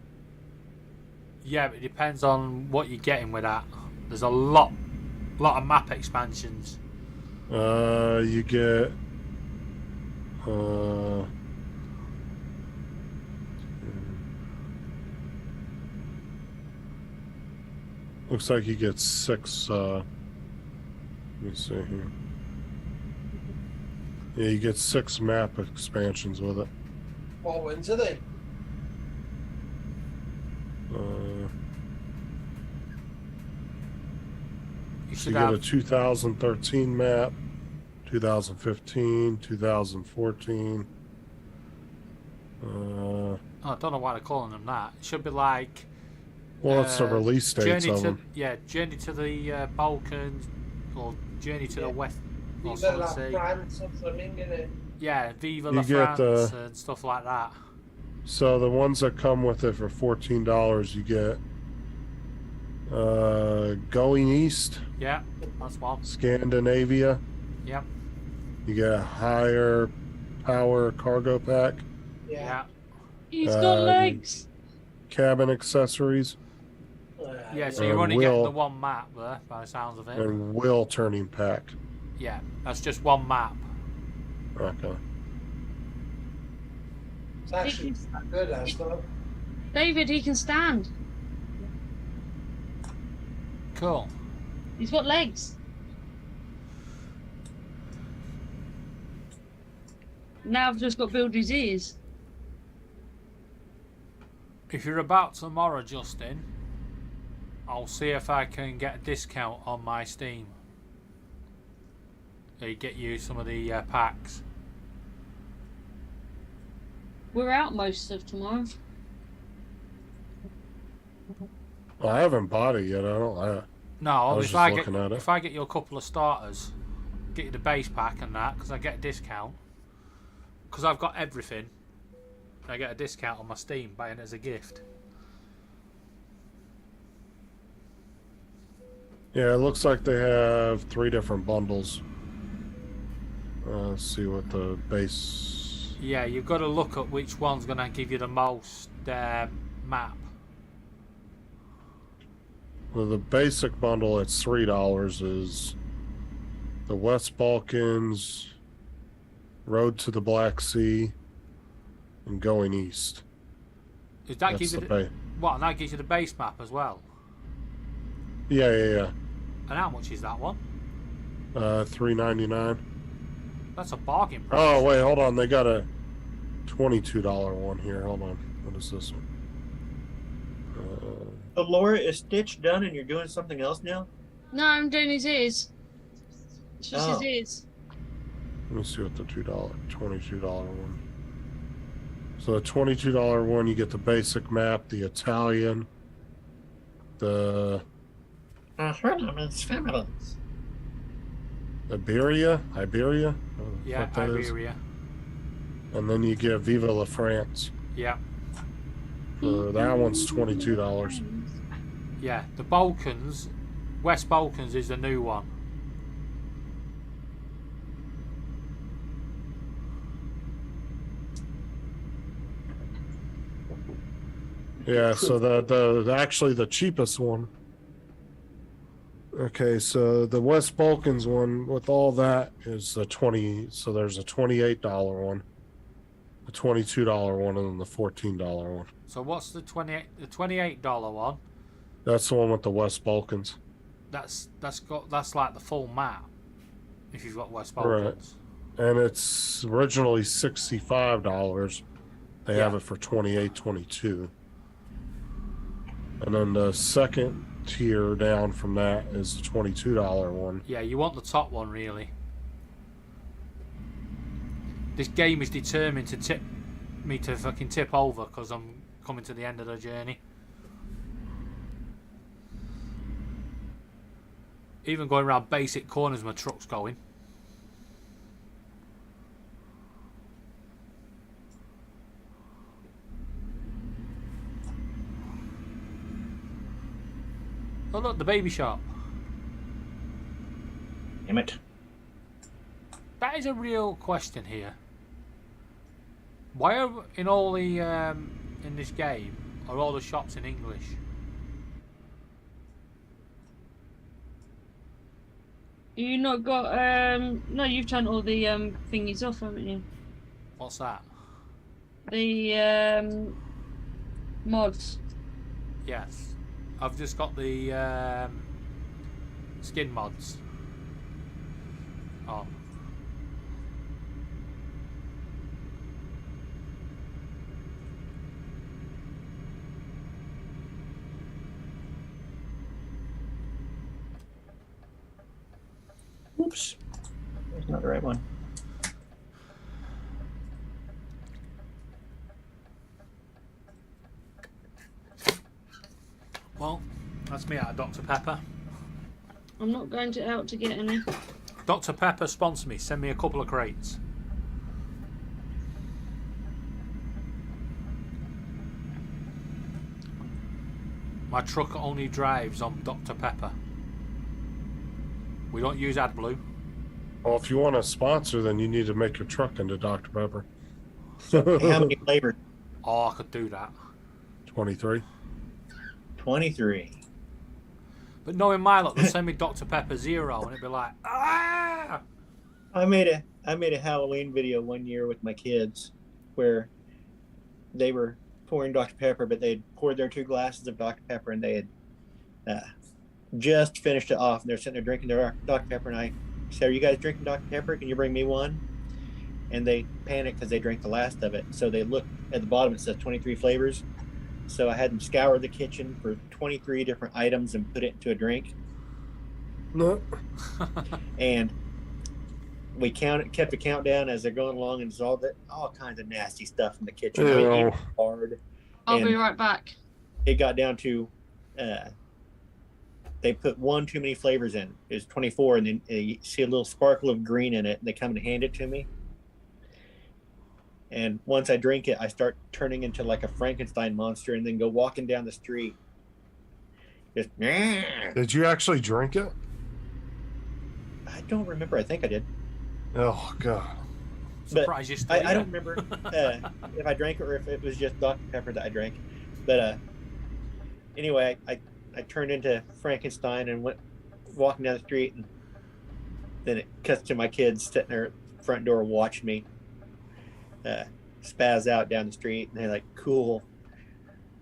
Yeah, but it depends on what you're getting with that. There's a lot of map expansions. You get looks like you get 6 let me see here. Yeah, you get 6 map expansions with it. What ones are they? You So should you get a have. 2013 map, 2015, 2014. I don't know why they're calling them that. It should be like. Well, that's the release dates Journey of to them. Journey to the Balkans, or Journey to Yeah. the West, or Viva la something. France or something, innit? Yeah, Viva You la get, France and stuff like that. So the ones that come with it for $14, you get Going East, Yeah, that's one. Scandinavia. Yep, You get a higher power cargo pack, yeah, He's got legs. cabin accessories, yeah. So you're And only getting Will- the one map there, by the sounds of it. and wheel turning pack. Yeah, that's just one map. Okay. It's actually quite good, that's not. David, he can stand. Cool. He's got legs. Now I've just got to build his ears. If you're about tomorrow, Justin, I'll see if I can get a discount on my Steam. They get you some of the packs. We're out most of tomorrow. Well, I haven't bought it yet. I No, was if just I looking at it. if I get you a couple of starters, get you the base pack and that, because I get a discount. Because I've got everything, I get a discount on my Steam buying it as a gift. Yeah, it looks like they have 3 different bundles. Let's see what the base. Yeah, you've got to look at which one's going to give you the most map. Well, the basic bundle at $3 is the West Balkans, Road to the Black Sea, and Going East. Does that That's give you the the, what? And that gives you the base map as well. Yeah. And how much is that one? $3.99. That's a bargain price. Oh wait, hold on. They got a $22 one here. Hold on. What is this one? So Laura, is Stitch done and you're doing something else now? No, I'm doing his ears. It's just Oh. his ears. Let me see what the $22 one. So the $22 one, you get the basic map, the Italian, the Her name is Feminines. Iberia. What the Yeah, fuck that is. Iberia. And then you get Viva la France. Yeah, That one's $22. yeah. The Balkans, West Balkans is the new one. Yeah, so the actually the cheapest one. Okay, so the West Balkans one with all that is the 20. So there's a $28 one, a $22 one, and then the $14 one. So what's the $28 one? That's the one with the West Balkans. That's like the full map. If you've got West Right. Balkans. And it's originally $65. They have Yeah. it for $28.22. And then the second tier down from that is the $22 one. Yeah, you want the top one really. This game is determined to tip me to fucking tip over because I'm coming to the end of the journey. Even going around basic corners, my truck's going. Oh look, the baby shop. Damn it. That is a real question here. Why are in all the in this game are all the shops in English? You not got no, you've turned all the thingies off, haven't you? What's that? The mods. Yes, I've just got the skin mods. Oh, Oops. That's not the right one. Well, that's me out of Dr. Pepper. I'm not going out to get any. Dr. Pepper, sponsor me. Send me a couple of crates. My truck only drives on Dr. Pepper. We don't use AdBlue. Well, if you want a sponsor, then you need to make your truck into Dr. Pepper. How many flavors? Oh, I could do that. 23. 23. But knowing my luck, they'll send me Dr. Pepper Zero, and it'd be like, ah! I made a Halloween video one year with my kids where they were pouring Dr. Pepper, but they had poured their 2 glasses of Dr. Pepper and they had just finished it off. And they're sitting there drinking their Dr. Pepper, and I said, "Are you guys drinking Dr. Pepper? Can you bring me one?" And they panicked because they drank the last of it. So they looked at the bottom, it says 23 flavors. So I had them scour the kitchen for 23 different items and put it into a drink. No. And we kept a countdown as they're going along, and dissolved it. All kinds of nasty stuff in the kitchen. I mean, Ew. even hard. I'll be And right back. it got down to they put one too many flavors in. It was 24, and then you see a little sparkle of green in it, and they come and hand it to me. And once I drink it, I start turning into like a Frankenstein monster, and then go walking down the street. Just, Did you actually drink it? I don't remember. I think I did. Oh, God. Surprise you still I here. don't remember if I drank it or if it was just Dr. Pepper that I drank. But anyway, I turned into Frankenstein and went walking down the street, and then it cuts to my kids sitting there at the front door watching me spaz out down the street, and they're like, "Cool,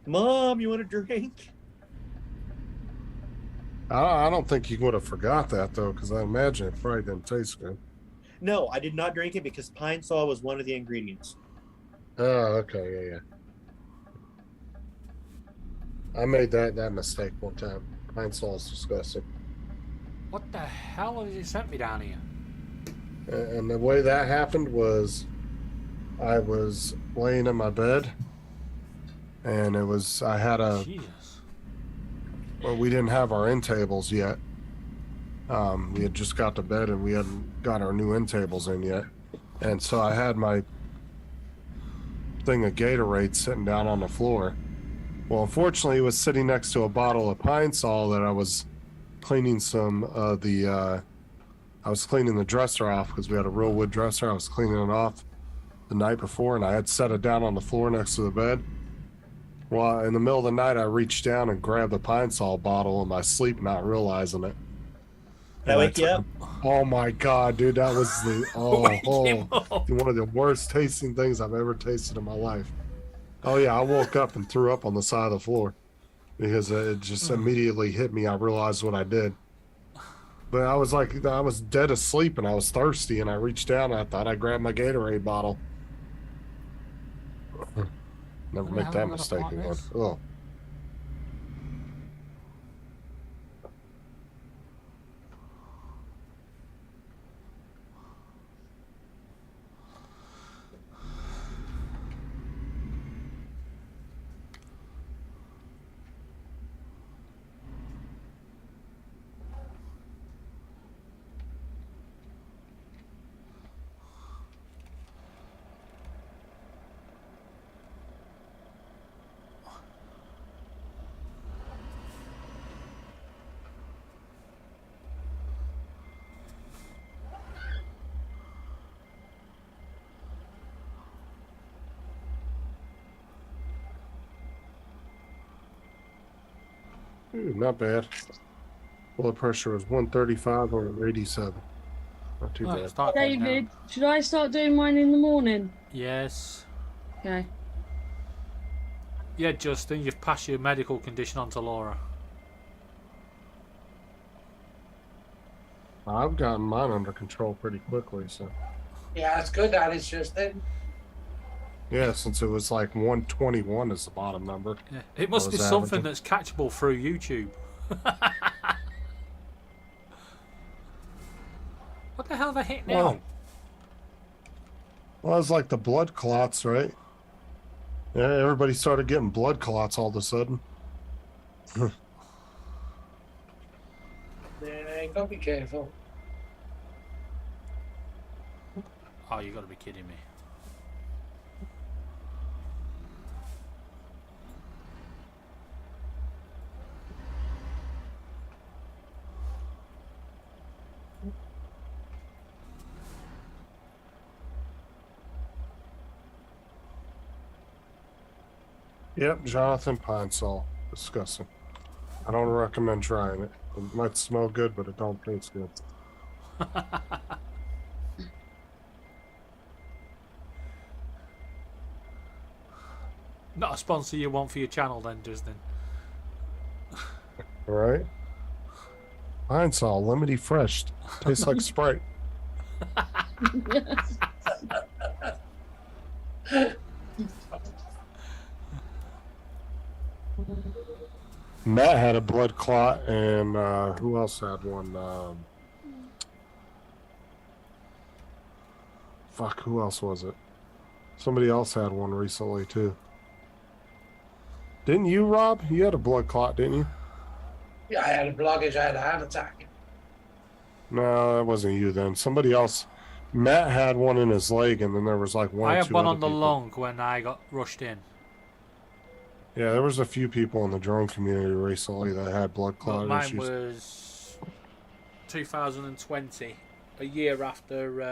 Mom, you want a drink?" I don't think you would have forgot that, though, because I imagine it probably didn't taste good. No, I did not drink it because Pine Sol was one of the ingredients. Oh, okay, yeah. I made that mistake one time. Pine Sol is disgusting. What the hell has he sent me down here? And the way that happened was I was laying in my bed, and I had Jesus. well, we didn't have our end tables yet. We had just got to bed, and we hadn't got our new end tables in yet. And so I had my thing of Gatorade sitting down on the floor. Well, unfortunately, it was sitting next to a bottle of Pine Sol that I was cleaning I was cleaning the dresser off because we had a real wood dresser. I was cleaning it off the night before, and I had set it down on the floor next to the bed. Well, in the middle of the night, I reached down and grabbed the Pine Sol bottle in my sleep, not realizing it. That And I wake you up? Oh my God, dude, that was one of the worst tasting things I've ever tasted in my life. Oh yeah, I woke up and threw up on the side of the floor because it just immediately hit me. I realized what I did. But I was dead asleep and I was thirsty, and I reached down and I thought I grabbed my Gatorade bottle. Never Well, make how that am I gonna mistake fight again. this? Oh. Ooh, not bad. Blood pressure was 135 over 87. Not too Oh, bad. start going down. David, should I start doing mine in the morning? Yes. Okay. Yeah, Justin, you've passed your medical condition on to Laura. I've gotten mine under control pretty quickly, so Yeah, it's good that it's just then. yeah, since it was like 121 is the bottom number. Yeah. It must I be was something averaging. that's catchable through YouTube. What the hell have I hit now? Well, well, it's like the blood clots, right? Yeah, everybody started getting blood clots all of a sudden. Yeah, you gotta be careful. Oh, you gotta be kidding me. Yep, Jonathan Pine Sol. Disgusting. I don't recommend trying it. It might smell good, but it don't taste good. Not a sponsor you want for your channel then, Justin. All right? Pine Sol, lemony fresh. Tastes like Sprite. Matt had a blood clot, and who else had one? Fuck, who else was it? Somebody else had one recently, too. Didn't you, Rob? You had a blood clot, didn't you? Yeah, I had a blockage. I had a heart attack. No, that wasn't you then. Somebody else. Matt had one in his leg, and then there was like one I or had two one other on the people. lung when I got rushed in. Yeah, there was a few people in the drone community recently that had blood But clot mine issues. was 2020, a year after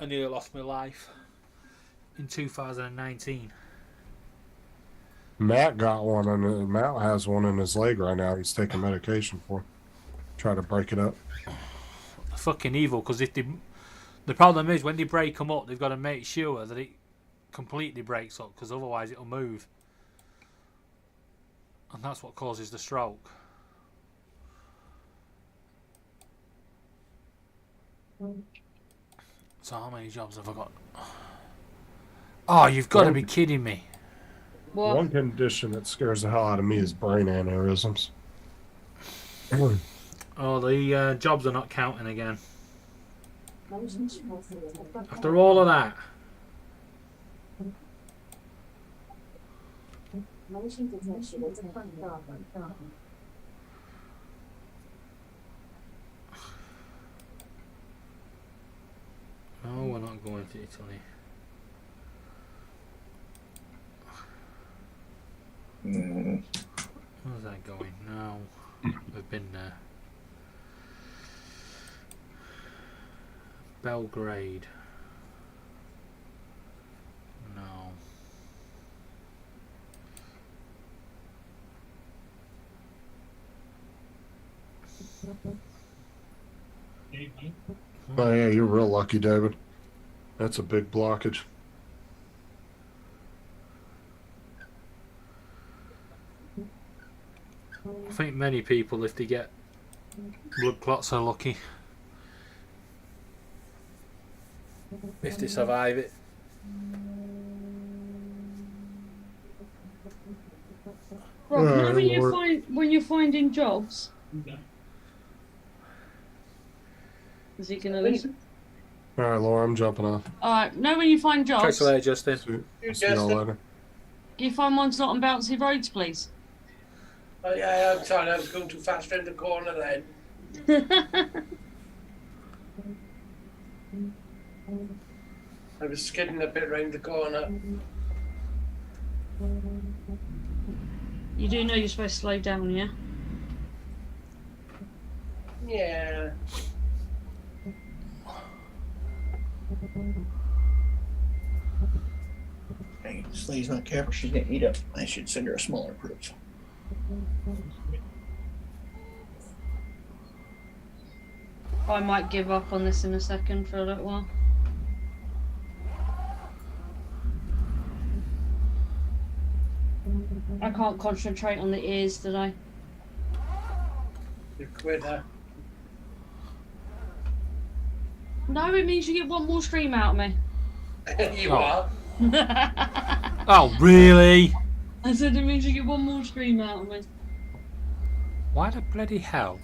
I nearly lost my life in 2019. Matt got one, and Matt has one in his leg right now. He's taking medication for. Try to break it up. Fucking evil, because if they, the problem is when they break them up, they've got to make sure that it completely breaks up, because otherwise it'll move, and that's what causes the stroke. So how many jobs have I got? Oh, you've got to be kidding me. What? One condition that scares the hell out of me is brain aneurysms. Oh, the jobs are not counting again. After all of that. No, we're not going to Italy. Where's that going? No, we've been there. Belgrade. No. Oh yeah, you're real lucky, David. That's a big blockage. I think many people, if they get blood clots, are lucky. If they survive it. Rob, you know Lord. when you're finding jobs. Is he gonna leave? All right, Laura, I'm jumping off. Alright, know when you find Catch jobs, you later, Justin. See y'all later. you find one's not on bouncy roads, please. Oh, yeah, I'm sorry, I was going too fast around the corner then. I was skidding a bit round the corner. You do know you're supposed to slow down, yeah? Yeah. Hey, Slee's not careful. She's gonna eat up. I should send her a smaller proof. I might give up on this in a second for a little while. I can't concentrate on the ears today. You quitter. No, it means you get one more stream out of me. You Oh. are. Oh, really? I said it means you get one more stream out of me. Why the bloody hell?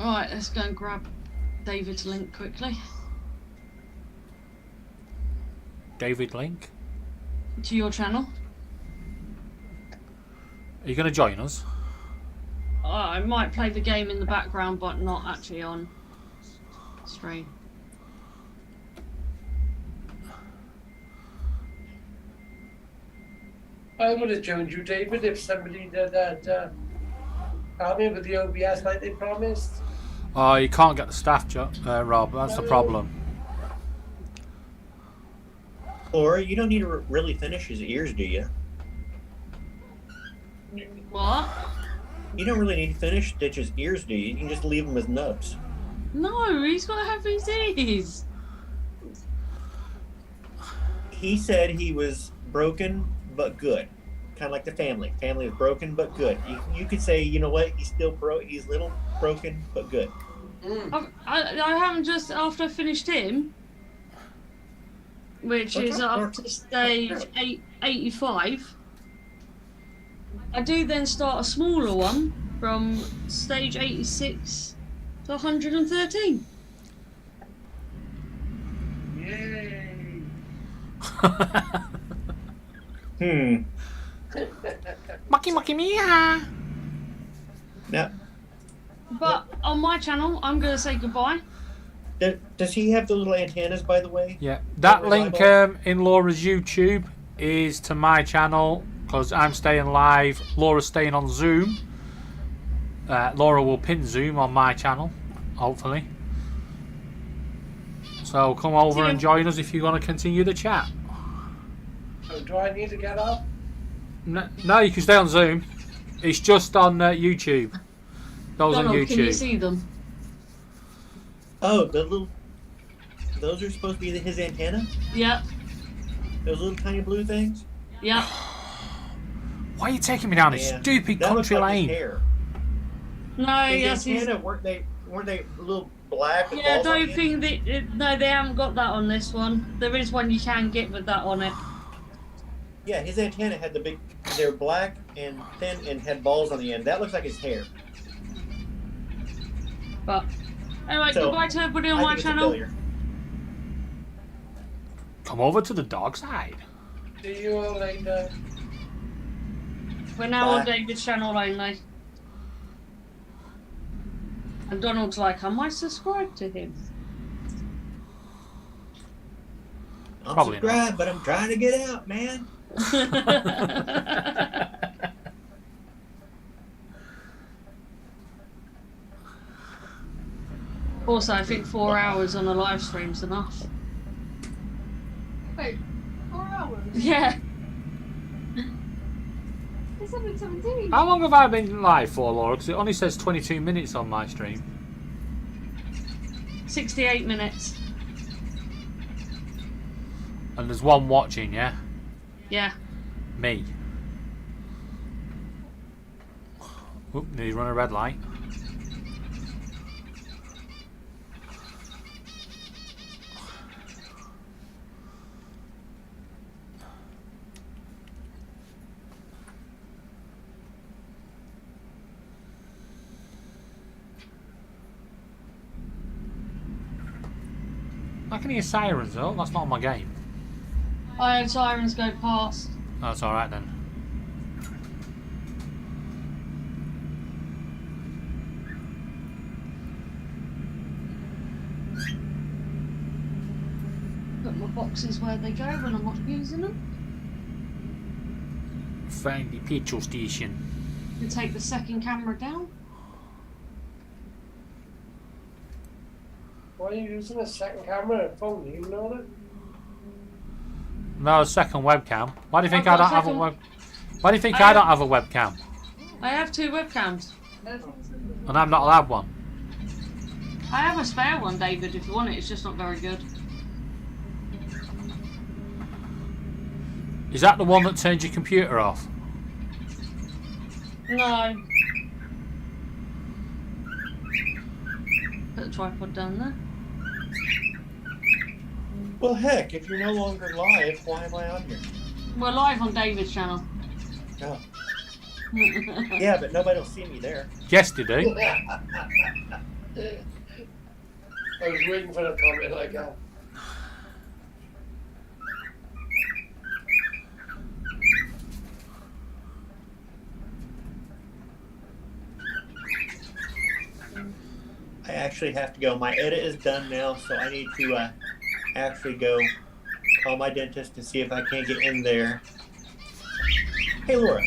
Alright, let's go and grab David's link quickly. David Link. To your channel. Are you going to join us? I might play the game in the background, but not actually on stream. I would have joined you, David, if somebody did that. Army with the OBS like they promised. Oh, you can't get the staff, Rob. That's the problem. Or you don't need to really finish his ears, do you? What? You don't really need to finish Stitch's ears, do you? You can just leave them as nubs. No, he's got to have his ears. He said he was broken but good, kind of like the family. Family is broken but good. You could say, you know what? He's still he's little broken but good. I haven't just after I finished him, which is up to stage 85. I do then start a smaller one from stage 86 to 113. Yay! Mucky Mia! Now, But on my channel, I'm going to say goodbye. does he have the little antennas, by the way? Yeah, that link Reliable? in Laura's YouTube is to my channel because I'm staying live. Laura's staying on Zoom. Laura will pin Zoom on my channel, hopefully. So come over and join us if you want to continue the chat. So do I need to get up? No, you can stay on Zoom. It's just on YouTube. Those on Donald, YouTube. can you see them? Oh, those are supposed to be his antenna? Yep. Those little tiny blue things? Yep. Why are you taking me down this Yeah. stupid That looks country like his lane? hair. No, His yes, he's... antenna, weren't they a little black with Yeah, I balls on don't the end? think that... No, they haven't got that on this one. There is one you can get with that on it. Yeah, his antenna had they were black and thin and had balls on the end. That looks like his hair. But... Anyway, So, goodbye to everybody on I my think it's a channel. failure. Come over to the dog side. See you all later. We're now on Bye. David's channel only. And Donald's like, I might subscribe to him. I'm Probably not. subscribed, but I'm trying to get out, man. Also, I think 4 hours on a live stream's enough. Wait, 4 hours? Yeah. It's only 17. How long have I been live for, Laura? Because it only says 22 minutes on my stream. 68 minutes. And there's one watching, yeah? Yeah. Me. Oop, nearly run a red light. I can hear sirens though, that's not on my game. I had sirens go past. That's alright then. Put my boxes where they go when I'm not using them. Find the petrol station. And take the second camera down. Why are you using a second camera and phone? You know that? No, second webcam. Why do you think I've I got don't have a second- web? Why do you think I I don't have a webcam? I have 2 webcams. And I'm not allowed one. I have a spare one, David, if you want it. It's just not very good. Is that the one that turns your computer off? No. Put the tripod down there. Well, heck, if you're no longer live, why am I on here? We're live on David's channel. Oh. Yeah, but nobody will see me there. Yes, they do. I was waiting for a comment like that. I actually have to go. My edit is done now, so I need to actually go call my dentist to see if I can't get in there. Hey, Laura. I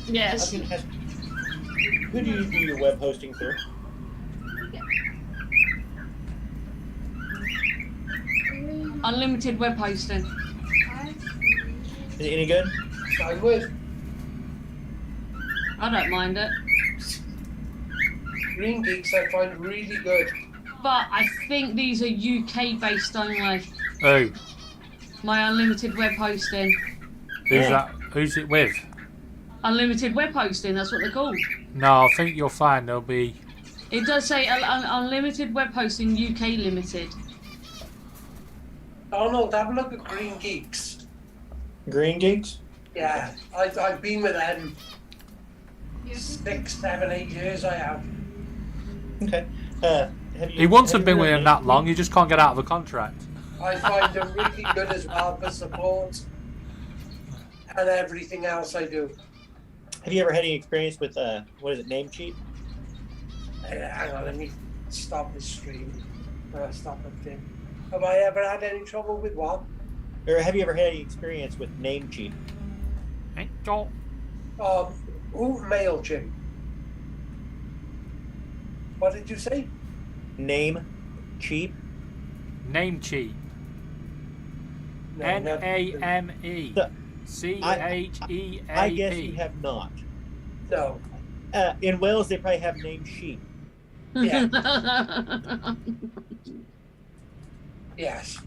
Yes. was gonna ask, who do you do your web hosting through? Unlimited web hosting. Is it any good? I'm with I don't mind it. Green Geeks. I find really good. But I think these are UK based only. Who? My unlimited web hosting. Who's Yeah. that? Who's it with? Unlimited web hosting, that's what they're called. No, I think you'll find there'll be. It does say unlimited web hosting UK limited. Donald, have a look at Green Geeks. Green Geeks? Yeah, I've been with them 6, 7, 8 years. I have. Okay. Have you, He wouldn't have have been you with heard him of that long. He just can't get out of a contract. I find them really good as well for support and everything else I do. Have you ever had any experience with what is it, Namecheap? Hang on, let me stop the stream. Stop the thing. Have I ever had any trouble with what? Or have you ever had any experience with Namecheap? Ain't got. MailChimp. What did you say? Namecheap? Namecheap. No, never. Name So, Cheap. I guess you have not. No. In Wales, they probably have Namesheep. Yeah. Yes.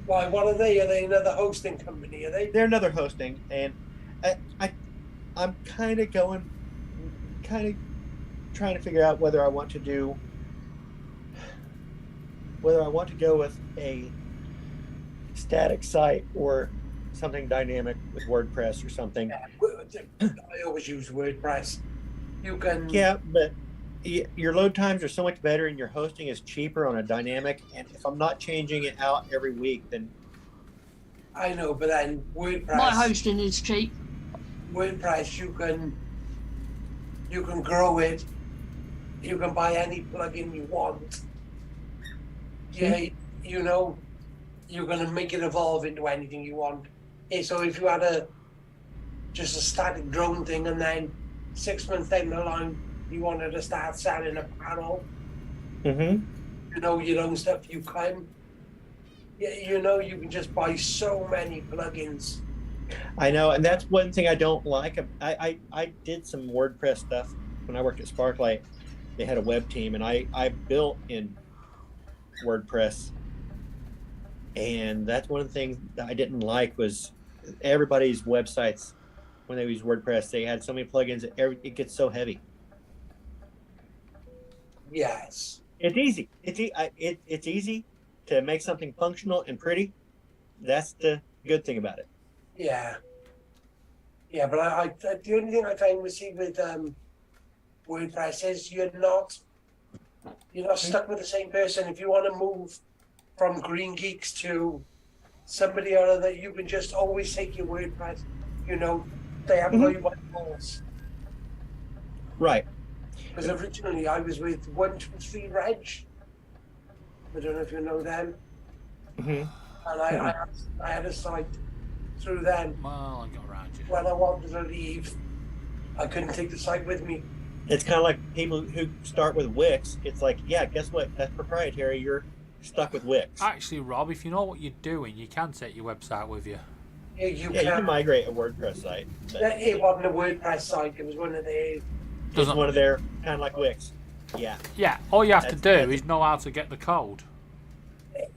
Why? What are they? Are they another hosting company? Are they? They're another hosting, and I'm kind of trying to figure out whether I want to go with a static site or something dynamic with WordPress or something. I always use WordPress. You can. Yeah, but your load times are so much better and your hosting is cheaper on a dynamic, and if I'm not changing it out every week, then I know, but then WordPress. My hosting is cheap. WordPress, you can grow it. You can buy any plugin you want. Yeah, you know, you're gonna make it evolve into anything you want. Yeah, so if you had just a static drone thing, and then 6 months down the line you wanted to start selling a panel, you know, your own stuff, you can. Yeah, you know, you can just buy so many plugins. I know, and that's one thing I don't like. I did some WordPress stuff when I worked at Sparklight. They had a web team, and I built in WordPress, and that's one of the things that I didn't like was everybody's websites when they use WordPress. They had so many plugins that it gets so heavy. Yes. It's easy. It's easy to make something functional and pretty. That's the good thing about it. Yeah. Yeah, but I the only thing I find with WordPress is you're not stuck with the same person. If you want to move from Green Geeks to somebody or other, you can just always take your WordPress. You know, they have no by rules. Right. Because originally I was with 123 Reg. I don't know if you know them. Mm-hmm. And I had a site through them. Well, I got around you. When I wanted to leave, I couldn't take the site with me. It's kind of like people who start with Wix. It's like, yeah, guess what? That's proprietary. You're stuck with Wix. Actually, Rob, if you know what you're doing, you can take your website with you. Yeah, you Yeah, you can can. migrate a WordPress site. But It wasn't a WordPress site. It was one of the. it's one of their kind of like Wix. Yeah. Yeah, all you have to That's- do is know how to get the code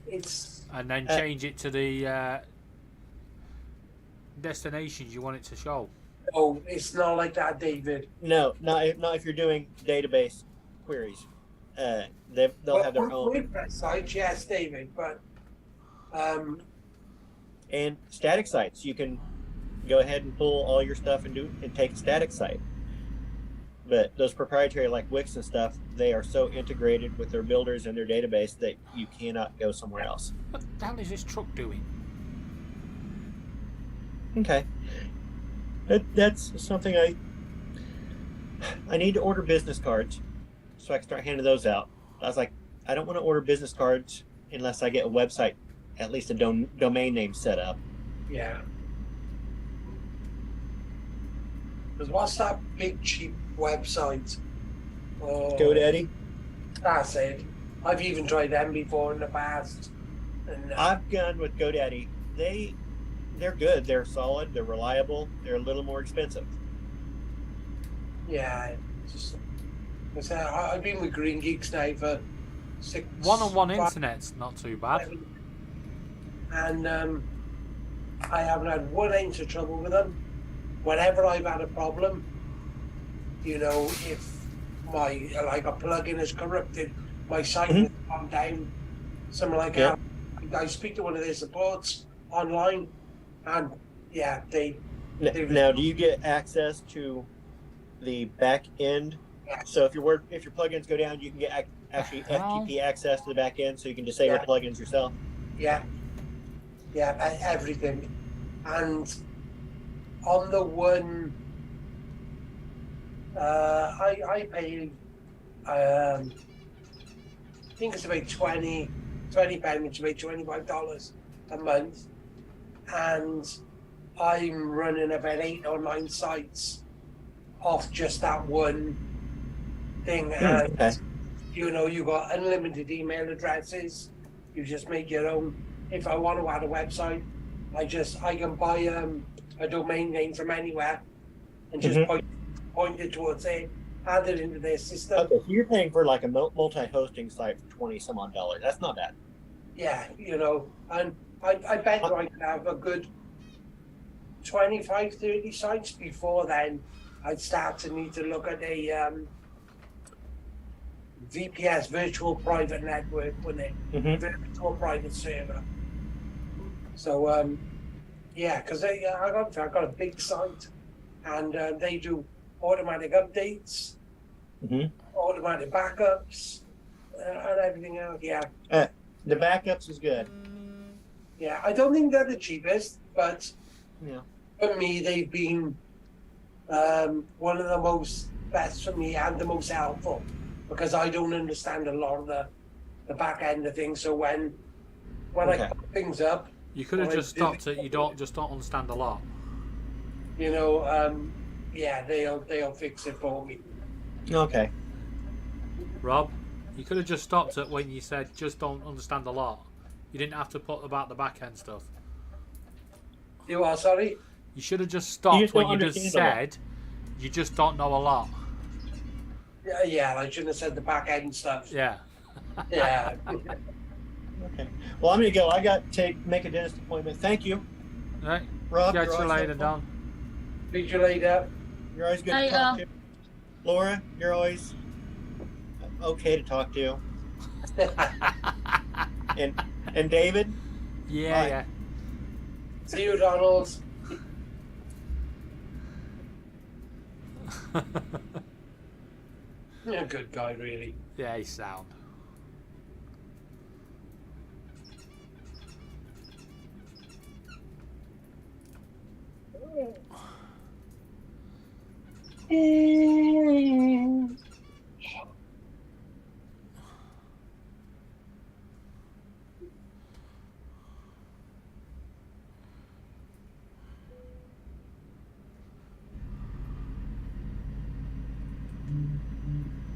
It's and then change it to the destinations you want it to show. it's not like that, David. No, not if you're doing database queries. They'll have their own. WordPress sites, yes, David, but And static sites, you can go ahead and pull all your stuff and take a static site. But those proprietary like Wix and stuff, they are so integrated with their builders and their database that you cannot go somewhere else. What the hell is this truck doing? Okay. That's something I need to order business cards so I can start handing those out. I was like, I don't want to order business cards unless I get a website, at least a domain name set up. Yeah. Because what's that big cheap website? Oh, GoDaddy. That's it. I've even tried them before in the past. And I've gone with GoDaddy. They're good. They're solid. They're reliable. They're a little more expensive. yeah, just I've been with Green Geeks now for 6 One-on-one 5, internet's not too bad. 7, and I haven't had one inch of trouble with them. Whenever I've had a problem, you know, if my like a plugin is corrupted, my site has gone down, something like Yeah. that. I speak to one of their supports online, and yeah, they Now, do you get access to the back end? Yeah. So if your plugins go down, you can get actually FTP access to the back end, so you can disable Yeah. plugins yourself. yeah, everything, and on the one, I pay, I think it's about £20, which is about $25 a month, and I'm running about 8 or 9 sites off just that one thing. And Okay. you know, you got unlimited email addresses. You just make your own. If I want to add a website, I can buy a domain name from anywhere and just point it towards it, add it into their system. Okay, so you're paying for like a multi-hosting site for $20-some-odd. That's not bad. Yeah, you know, and I bet I can have a good 25, 30 sites. Before then, I'd start to need to look at a VPS, virtual private network, wouldn't it? Virtual private server. So, yeah, because I got a big site, and they do automatic updates, automatic backups, and everything else. Yeah. The backups is good. Yeah, I don't think they're the cheapest, but Yeah. for me, they've been one of the most best for me and the most helpful, because I don't understand a lot of the back end of things. So when Okay. I put things up, You could have Well, just I did- stopped it. You don't understand a lot. you know, yeah, they'll fix it for me. Okay. Rob, you could have just stopped it when you said just don't understand a lot. You didn't have to put about the back end stuff. You are sorry? You should have just stopped just when don't you just understand a lot. said you just don't know a lot. Yeah, I shouldn't have said the back end stuff. Yeah. Yeah. Okay. Well, I'm gonna go. I got to make a dentist appointment. Thank you, Right. Rob. Catch you're you always later, helpful. Don. Speak to you later. You're always good Hey, to talk to. Laura, you're always okay to talk to. And David, Yeah, Bye. yeah. See you, Donald. You're a good guy, really. Yeah, he's sound.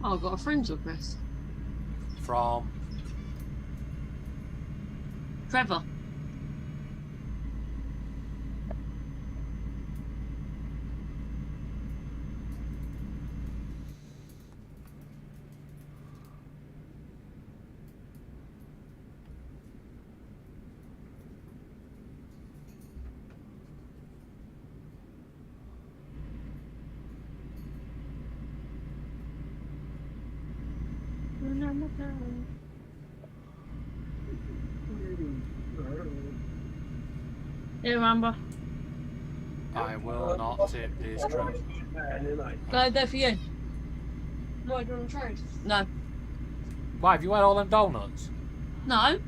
Oh, I've got a friend's request. From Trevor. Here, Amber. I will not tip this truck. Go there for you. No, I don't tried. No. Why, have you had all them donuts? No.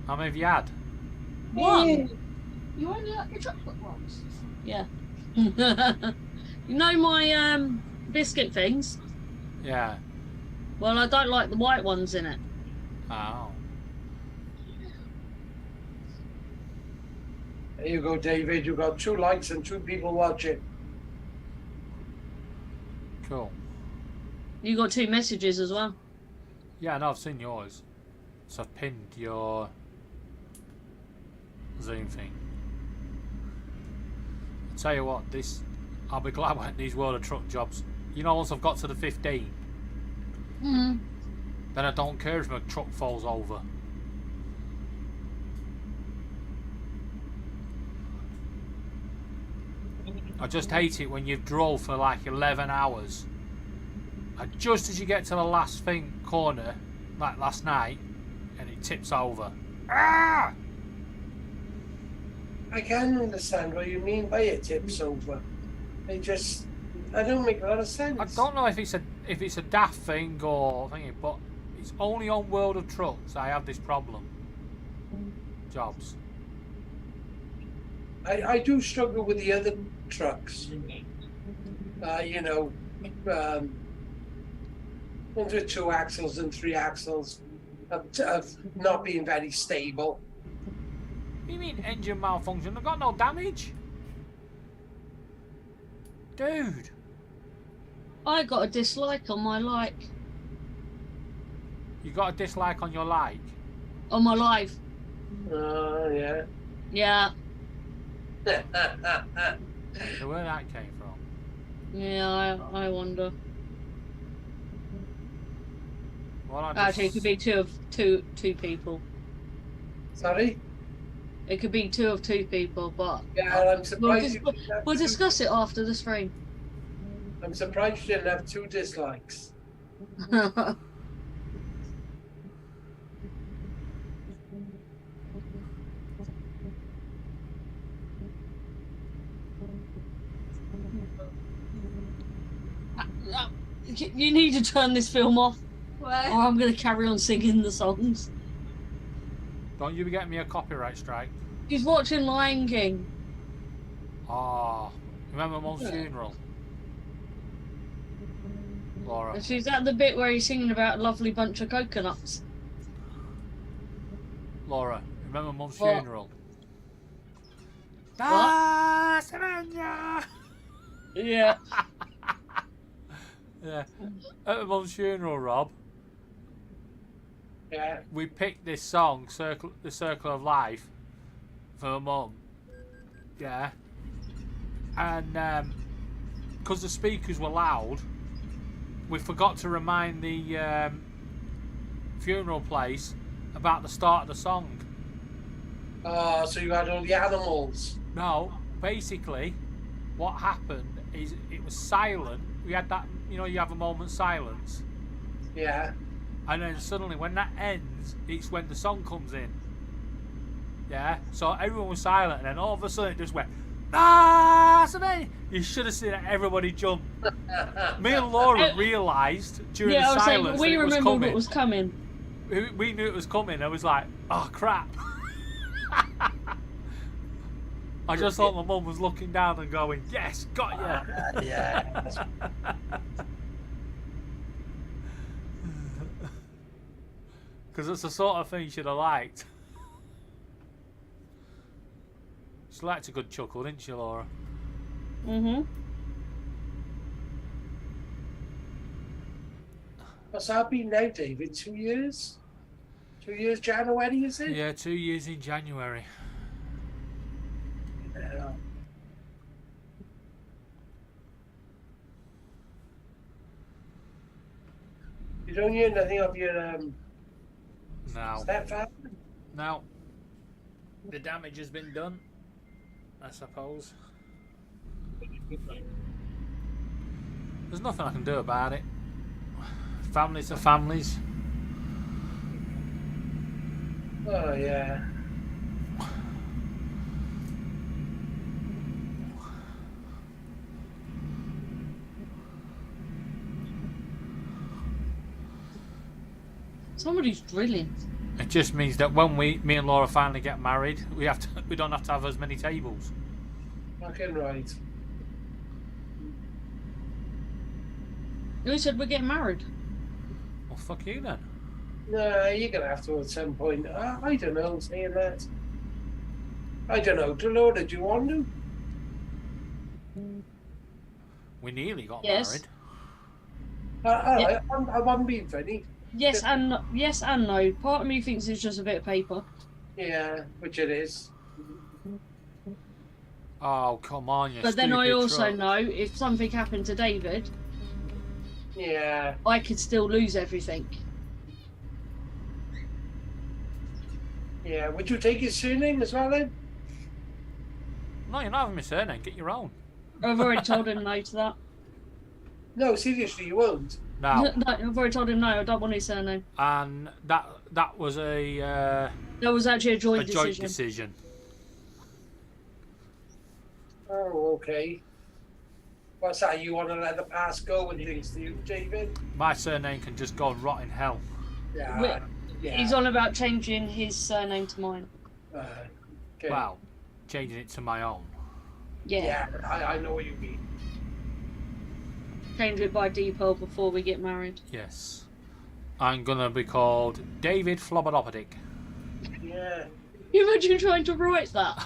How many have you had? One. You only like your chocolate ones. Yeah. You know my biscuit things? Yeah. Well, I don't like the white ones in it. Oh. There you go, David. You got 2 likes and 2 people watching. Cool. You got 2 messages as well. Yeah, no, I've seen yours. So I've pinned your Zoom thing. I'll tell you what, I'll be glad when these World of Truck jobs, you know, once I've got to the 15, Mm. then I don't care if my truck falls over. I just hate it when you've drove for like 11 hours and just as you get to the last corner, like last night, and it tips over. Ah! I can understand what you mean by it tips over. I don't make a lot of sense. I don't know if it's a daft thing or thingy, but it's only on World of Trucks I have this problem. Jobs. I do struggle with the other trucks. Ones with 2 axles and 3 axles of not being very stable. What do you mean engine malfunction? They've got no damage. Dude. I got a dislike on my like. You got a dislike on your like. On my live. Yeah. Yeah. So where that came from. Yeah, I wonder. Well, I Actually, it could be two people. Sorry? It could be 2 of 2 people, but Yeah, I'm surprised. we'll discuss it after the stream. I'm surprised you didn't have 2 dislikes. You need to turn this film off, Why? or I'm going to carry on singing the songs. Don't you be getting me a copyright strike. She's watching Lion King. Oh, remember Mum's funeral? Laura. And she's at the bit where he's singing about a lovely bunch of coconuts. Laura, remember Mum's What? funeral? Ah, Savannah! Yeah. Yeah. At my Mum's funeral, Rob, Yeah. we picked this song, The Circle of Life, for my mum. Yeah. And because the speakers were loud, we forgot to remind the funeral place about the start of the song. Oh, so you had all the animals. No, basically, what happened is it was silent. We had that, you have a moment's silence. Yeah. And then suddenly, when that ends, it's when the song comes in. Yeah? So everyone was silent, and then all of a sudden it just went, ah, Savannah! You should have seen everybody jump. Me and Laura realised during Yeah, I the was saying, silence we that it was remembered coming. what was coming. We knew it was coming. I was like, oh, crap. I just thought my mum was looking down and going, yes, got ya. Yeah. Because it's the sort of thing she'd have liked. She liked a good chuckle, didn't she, Laura? Mm-hmm. What's that been now, David? 2 years? 2 years January, is it? Yeah, 2 years in January. Yeah. You don't hear nothing of your Now, stepfather? now, the damage has been done, I suppose. There's nothing I can do about it. Families are families. Oh, yeah. Somebody's drilling. It just means that when me and Laura finally get married, we don't have to have as many tables. Fucking right. Who said we're getting married? Well, fuck you then. No, you're gonna have to at some point. I don't know, saying that. I don't know. Laura, do you want to? We nearly got Yes. married. I'm being funny. Yes and no. Part of me thinks it's just a bit of paper. Yeah, which it is. Oh, come on, you But then I stupid also truck. know if something happened to David, Yeah. I could still lose everything. Yeah. Would you take his surname as well then? No, you're not having my surname. Get your own. I've already told him no to that. No, seriously, you won't. Now, No, I've already told him no. I don't want his surname. and that was a That was actually a joint joint decision. decision. Oh, okay. What's that? You want to let the past go and things to you, David? My surname can just go and rot in hell. Yeah. Wait, Yeah. He's on about changing his surname to mine. Okay. Wow, changing it to my own. Yeah. Yeah, I know what you mean. Change it by Deepo before we get married. Yes. I'm gonna be called David Flobberopodik. Yeah. You imagine trying to write that?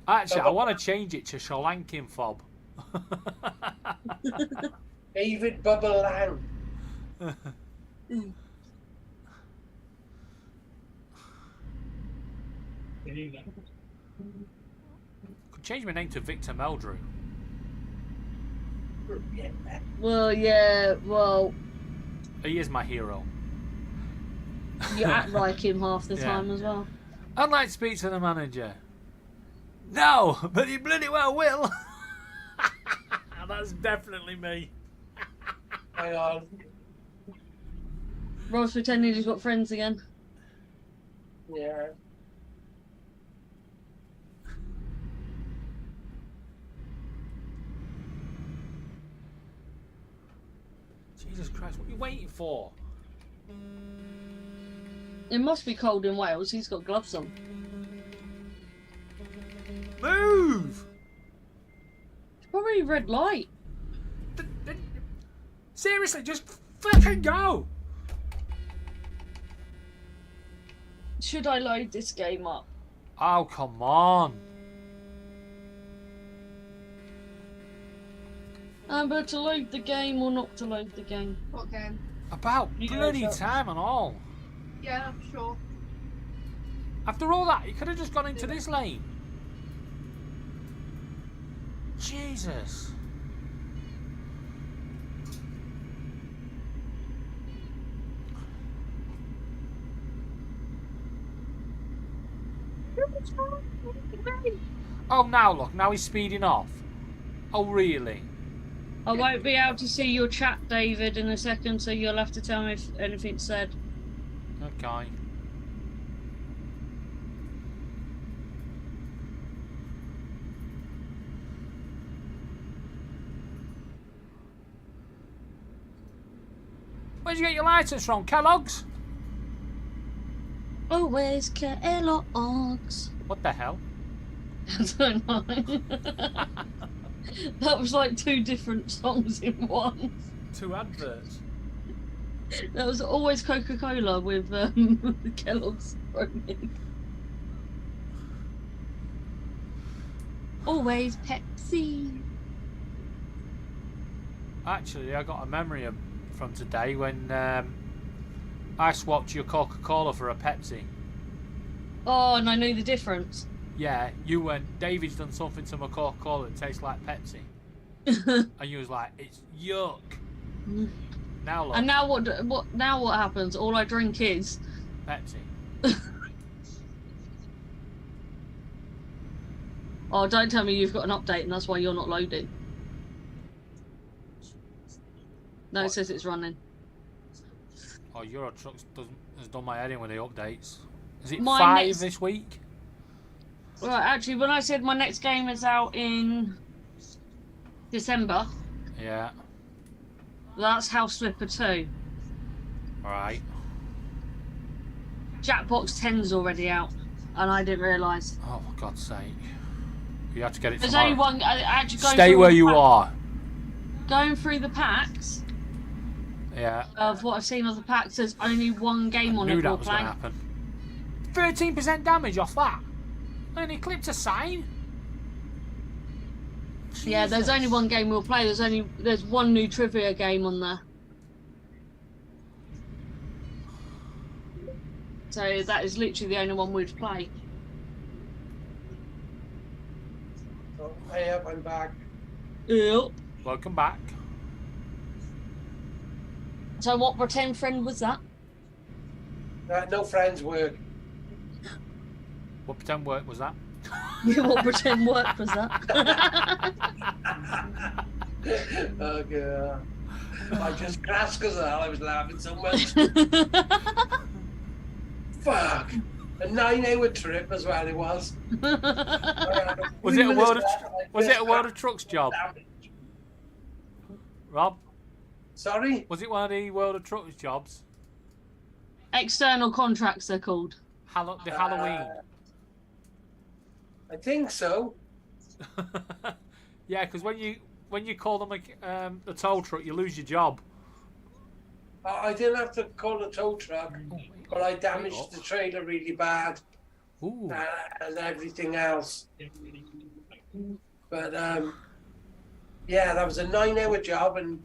Actually, I want to change it to Shalankin Fob. David Bubble Lang. Could change my name to Victor Meldrew. Yeah. Well, yeah, well, He is my hero. you act like him half the Yeah. time as well. I'd like to speak to the manager. No, but you bloody well will. That's definitely me. Hang on. Rob's pretending he's got friends again. Yeah. Jesus Christ, what are you waiting for? It must be cold in Wales. He's got gloves on. Move! It's probably red light. Seriously, just fucking go! Should I load this game up? Oh, come on. Amber, to load the game or not to load the game? What game? About You bloody know, time and all. Yeah, sure. After all that, you could have just gone into this lane. Jesus. Oh, now look, now he's speeding off. Oh, really? I won't be able to see your chat, David, in a second, so you'll have to tell me if anything's said. Okay. Where'd you get your license from? Kellogg's? Always Kellogg's. What the hell? I don't know. That was like two different songs in one. 2 adverts. That was always Coca-Cola with Kellogg's thrown in. Always Pepsi. Actually, I got a memory from today when I swapped your Coca-Cola for a Pepsi. Oh, and I knew the difference. Yeah, you went, David's done something to my Coca-Cola that tastes like Pepsi. And you was like, it's yuck. Now look, And now what? Now what happens? All I drink is. Pepsi. Oh, don't tell me you've got an update and that's why you're not loading. No, it What? says it's running. Oh, Euro Trucks has done my head in with the updates. Is it My 5 next- this week? Right, actually, when I said my next game is out in December, Yeah. that's House Flipper 2. Alright. Jackbox 10's already out, and I didn't realise. Oh, for God's sake. You have to get it There's tomorrow. only one. Actually, going Stay through where all the you packs- are. Going through the packs Yeah. of what I've seen of the packs, there's only one game on Knew it. that We'll was going play. to happen. 13% damage off that. And he clipped a sign. Yeah, there's Jesus. only one game we'll play. There's one new trivia game on there. So that is literally the only one we'd play. So, hey up, I'm back. Yep. Welcome back. So what pretend friend was that? No friends work. What pretend work was that? What pretend work was that? Oh god. I just crashed because of that. I was laughing so much. Fuck. A 9-hour trip as well it was. Was it a World of Trucks job, Rob? Sorry? Was it one of the World of Trucks jobs? External contracts they're called. The Halloween. I think so. Yeah, because when you call them a tow truck, you lose your job. I didn't have to call a tow truck, but I damaged the trailer really bad Ooh. and everything else. But yeah, that was a 9-hour job, and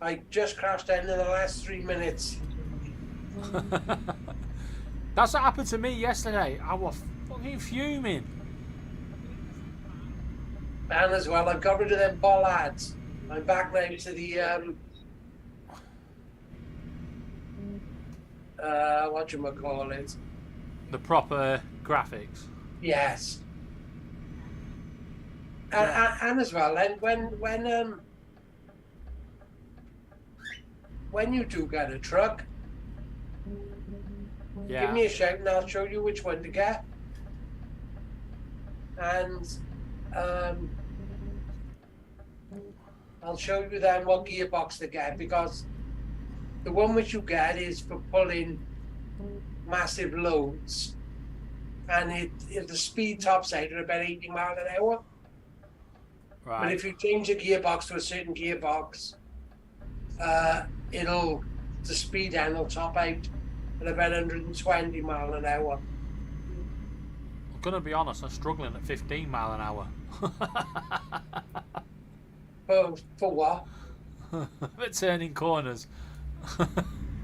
I just crashed in the last 3 minutes. That's what happened to me yesterday. I was fucking fuming. And as well, I've got rid of them bollards. I'm back now to the whatchamacallit. The proper graphics. Yes. And as well, and when you do get a truck, Yeah. give me a shout and I'll show you which one to get. And I'll show you then what gearbox to get, because the one which you get is for pulling massive loads, and the speed tops out at about 80 miles an hour. But Right. if you change the gearbox to a certain gearbox, the speed end will top out at about 120 mile an hour. I'm gonna be honest. I'm struggling at 15 mile an hour. For what? But turning corners.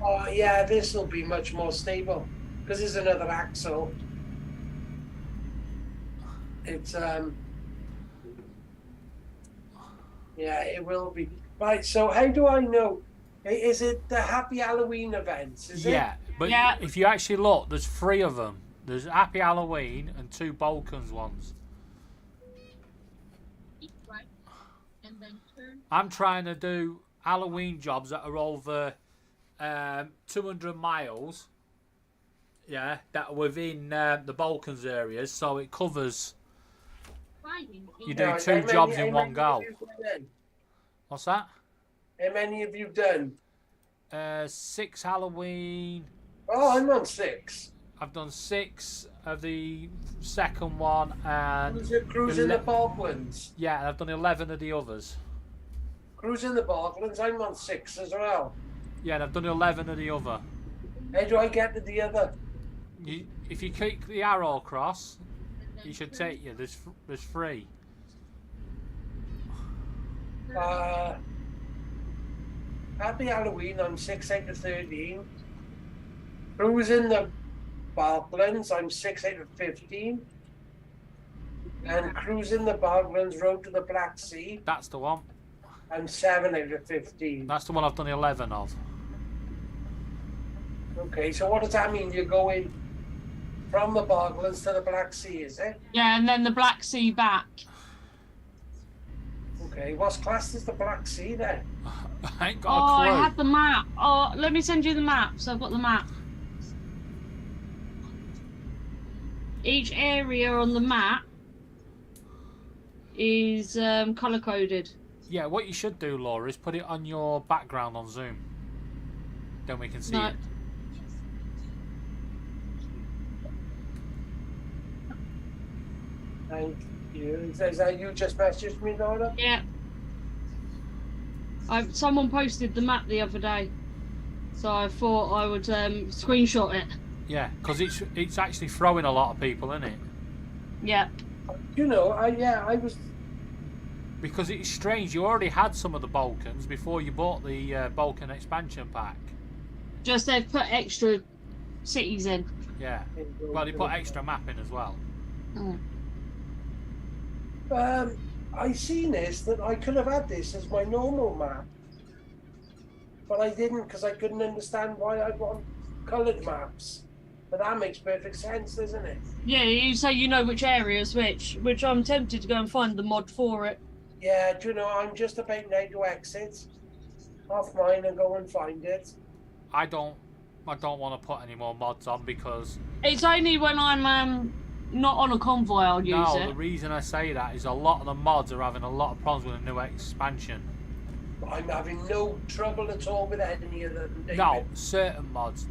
Oh yeah, this will be much more stable because there's another axle. It's yeah, it will be. Right, so how do I know? Is it the Happy Halloween events? Is Yeah, but Yeah. if you actually look, there's 3 of them. There's Happy Halloween and 2 Balkans ones. Right. And then turn. I'm trying to do Halloween jobs that are over 200 miles. Yeah, that are within the Balkans areas, so it covers. Finding. You it? do Right, 2 how many- jobs how in one many go. have you done? What's that? How many have you done? 6 Halloween. Oh, I'm on 6. I've done 6 of the second one, and Was it Cruising the ele- Balklands? yeah, and I've done 11 of the others. Cruising the Balklands, I'm on 6 as well. Yeah, and I've done 11 of the other. How do I get to the other? If you click the arrow across, you should take you. There's 3. Happy Halloween, I'm 6 out of 13. Cruising the Balklands, I'm 6 out of 15. And Cruising the Balklands, Road to the Black Sea, That's the one. I'm 7 out of 15. That's the one I've done 11 of. Okay, so what does that mean? You're going from the Balklands to the Black Sea, is it? Yeah, and then the Black Sea back. Okay, what's classed as the Black Sea then? I ain't Oh, got a I clue. had the map. Oh, let me send you the map. So I've got the map. Each area on the map is color coded. Yeah, what you should do, Laura, is put it on your background on Zoom. then we can see No. it. Thank you. Is that you just messaged me, Nora? Yeah. Someone posted the map the other day, so I thought I would screenshot it. Yeah, because it's actually throwing a lot of people, isn't it? Yeah. You know, I was. Because it's strange, you already had some of the Balkans before you bought the Balkan expansion pack. Just they've put extra cities in. Yeah. Well, they put extra map in as well. Oh. I seen this that I could have had this as my normal map, but I didn't because I couldn't understand why I want coloured maps. But that makes perfect sense, doesn't it? Yeah, you say you know which areas which I'm tempted to go and find the mod for it. Yeah, do you know, I'm just about now to exit off mine and go and find it. I don't want to put any more mods on because It's only when I'm not on a convoy I'll use no, it. the reason I say that is a lot of the mods are having a lot of problems with the new expansion. I'm having no trouble at all with any of them. David. No, certain mods.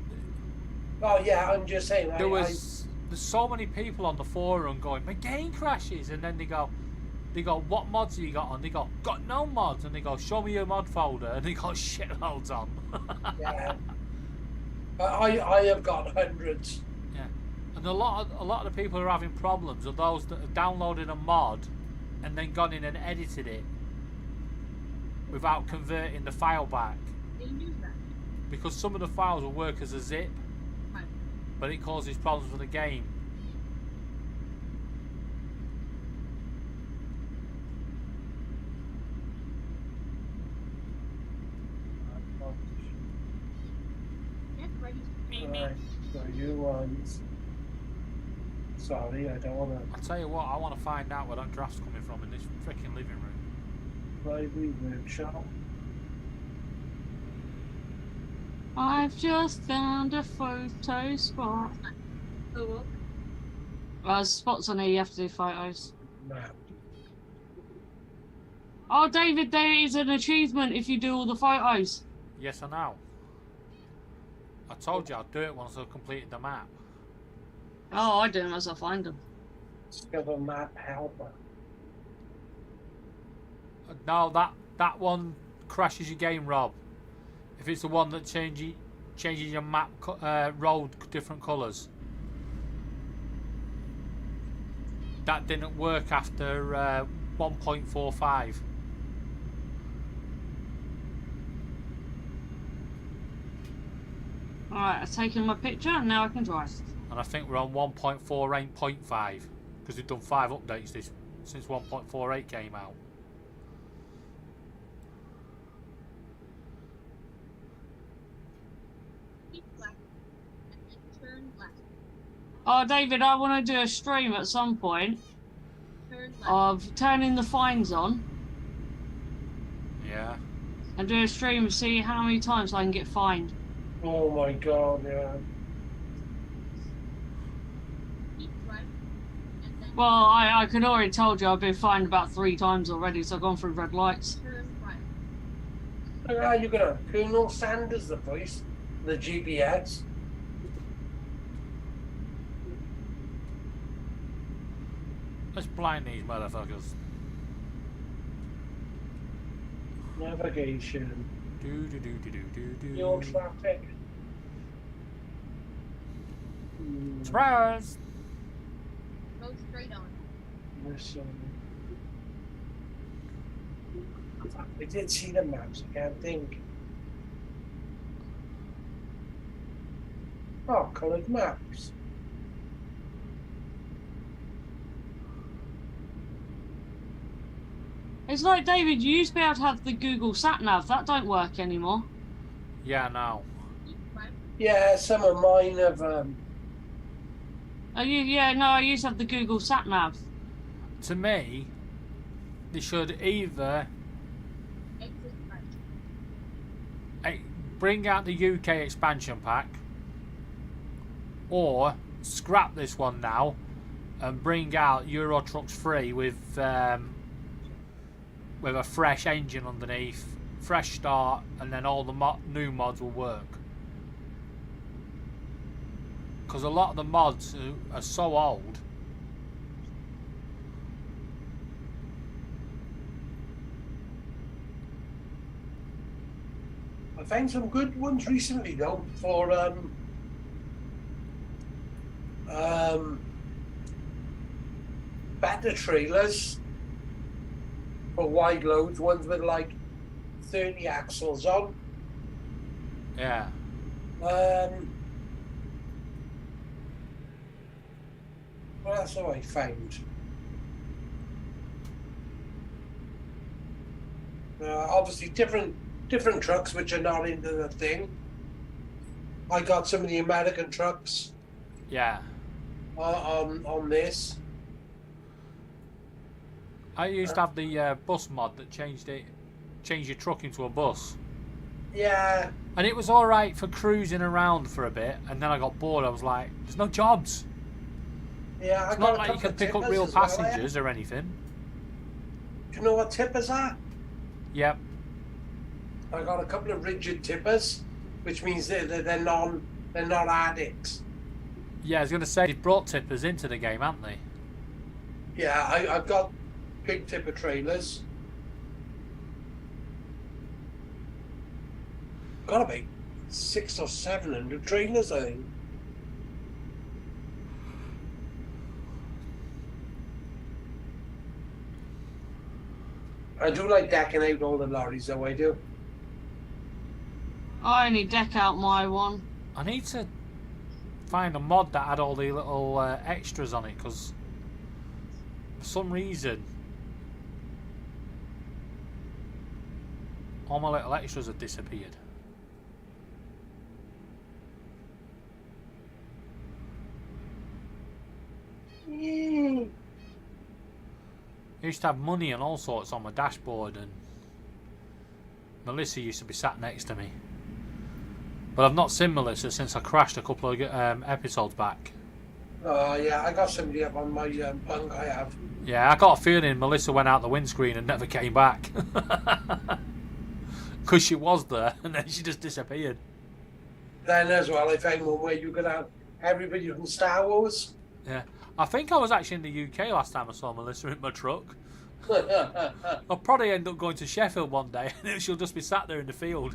Oh yeah, I'm just saying. There's so many people on the forum going, my game crashes, and then they go, what mods have you got on? They go, got no mods, and they go, show me your mod folder, and they got shitloads on. Yeah. I have got hundreds. Yeah, and a lot of the people who are having problems are those that have downloaded a mod and then gone in and edited it without converting the file back. Because some of the files will work as a zip, but it causes problems for the game. Right, so you want. Sorry, I don't want to. I'll tell you what, I want to find out where that draft's coming from in this freaking living room. Library workshop. I've just found a photo spot. Oh, There's spots on here you have to do photos. Map. Oh, David, there is an achievement if you do all the photos. Yes, I know. I told you I'd do it once I completed the map. Oh, I do them as I find them. Discover map helper. No, that one crashes your game, Rob. If it's the one that changes your map road different colours. That didn't work after 1.45. Alright, I've taken my picture and now I can drive. And I think we're on 1.48.5 because we've done 5 updates since 1.48 came out. keep left and then turn left. Oh, David, I want to do a stream at some point Turn left. of turning the fines on Yeah. and do a stream to see how many times I can get fined. Oh my god, yeah. Keep right. And then Well, I could already told you I've been fined about 3 times already, so I've gone through red lights. turn right. So how you gonna Colonel Sanders the voice, the GPS? Let's blind these motherfuckers. Navigation. Do do do do do do do. Your traffic. Surprise! Go straight on. I did see the maps, I can't think. Oh, coloured maps. It's like, David, you used to be able to have the Google Sat Nav. That don't work anymore. Yeah, no. Keep right. Yeah, some of mine have I used to have the Google Sat Nav. To me, they should either Exit right. bring out the UK expansion pack or scrap this one now and bring out Euro Trucks 3 with a fresh engine underneath, fresh start, and then all the new mods will work. because a lot of the mods are so old. I found some good ones recently though for better trailers for wide loads, ones with like 30 axles on. Yeah. What else have I found? Obviously different trucks which are not into the thing. I got some of the American trucks Yeah. on this. I used to have the bus mod that changed your truck into a bus. Yeah, And it was alright for cruising around for a bit, and then I got bored. I was like, there's no jobs. yeah. It's I got not a like you couple can of pick up tippers real as well, passengers or anything. Do you know what tippers are? Yep. I got a couple of rigid tippers, which means they're non addicts. Yeah, I was going to say, they've brought tippers into the game, haven't they? Yeah, I've got big tipper trailers. Got about 600 or 700 trailers, I think. I do like decking out all the lorries, though. I do. I only deck out my one. I need to find a mod that had all the little extras on it, because for some reason all my little extras have disappeared. I used to have money and all sorts on my dashboard, and Melissa used to be sat next to me. But I've not seen Melissa since I crashed a couple of episodes back. Oh, yeah, I got somebody up on my bunk, I have. Yeah, I got a feeling Melissa went out the windscreen and never came back. Because she was there, and then she just disappeared. Then as well, I found one where you could have everybody from Star Wars. Yeah, I think I was actually in the UK last time I saw Melissa in my truck. I'll probably end up going to Sheffield one day, and she'll just be sat there in the field.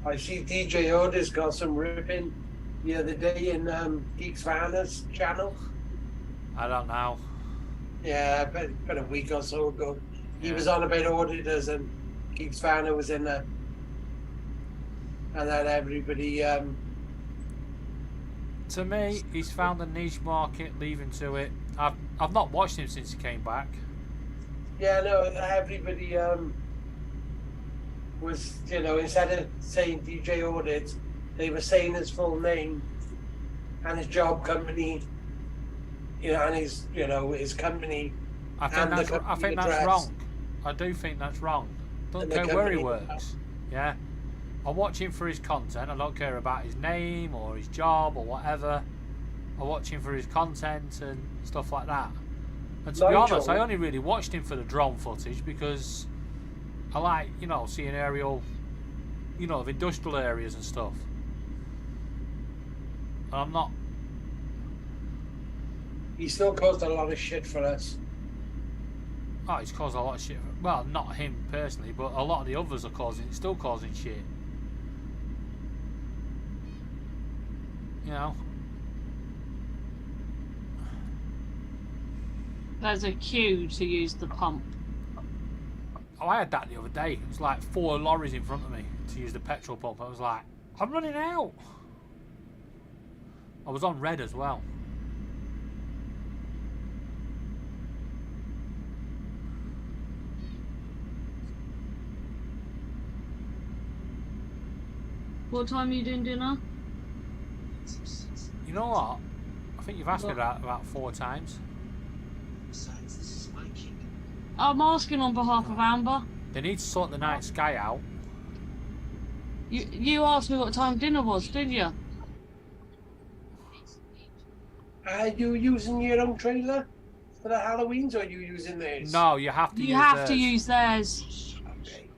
I see DJ Otis got some ripping the other day in Geeks Vanna's channel. I don't know. Yeah, about a week or so ago. He Yeah. was on about auditors and Geeks Vanna was in there. And then everybody, To me, he's found a niche market, leaving to it. I've not watched him since he came back. yeah, no, everybody was, you know, instead of saying DJ Audit, they were saying his full name and his job company, you know, and his, you know, his company. I think And the that's company address. wrong. I do think that's wrong. Don't And the care where he company works. Yeah, I watch him for his content. I don't care about his name or his job or whatever. I watch him for his content and stuff like that. And to be Nigel. honest, I only really watched him for the drone footage because I like, you know, seeing aerial, you know, of industrial areas and stuff. And I'm not. He still caused a lot of shit for us. Oh, he's caused a lot of shit. Well, not him personally, but a lot of the others are still causing shit. You know. There's a queue to use the pump. Oh, I had that the other day. It was like 4 lorries in front of me to use the petrol pump. I was like, I'm running out. I was on red as well. What time are you doing dinner? You know what? I think you've asked me that about 4 times. I'm asking on behalf of Amber. They need to sort the night sky out. You asked me what time dinner was, didn't you? Are you using your own trailer? for the Halloweens, or are you using theirs? No, you have to You use have to theirs. use theirs. Okay.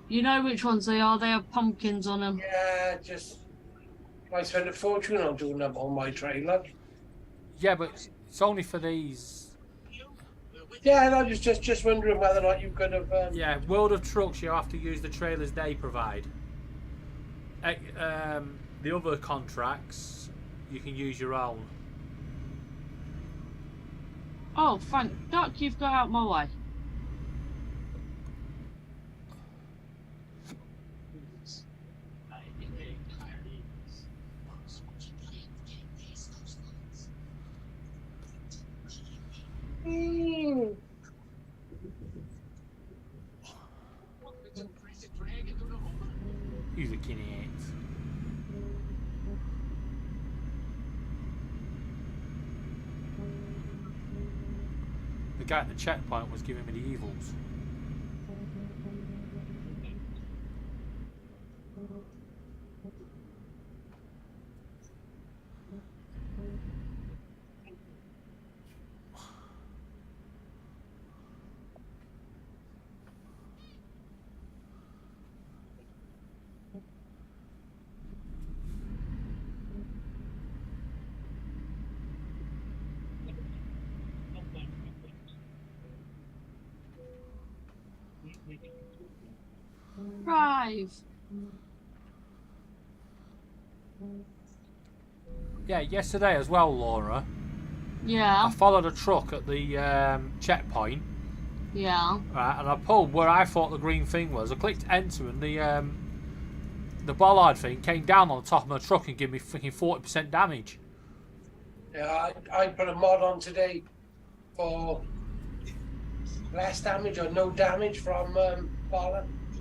You know which ones they are. They have pumpkins on them. Yeah, just I spent a fortune on doing up on my trailer. Yeah, but it's only for these. Yeah, and I was just wondering whether or not you could have. Yeah, World of Trucks, you have to use the trailers they provide. The other contracts, you can use your own. Oh, thank Duck, you've got out my way. Mm. Use the Kinect. The guy at the checkpoint was giving me the evils. Drive. Yeah, yesterday as well, Laura. Yeah, I followed a truck at the checkpoint, yeah. right, and I pulled where I thought the green thing was. I clicked enter, and the bollard thing came down on the top of my truck and gave me freaking 40% damage. Yeah, I put a mod on today for less damage or no damage from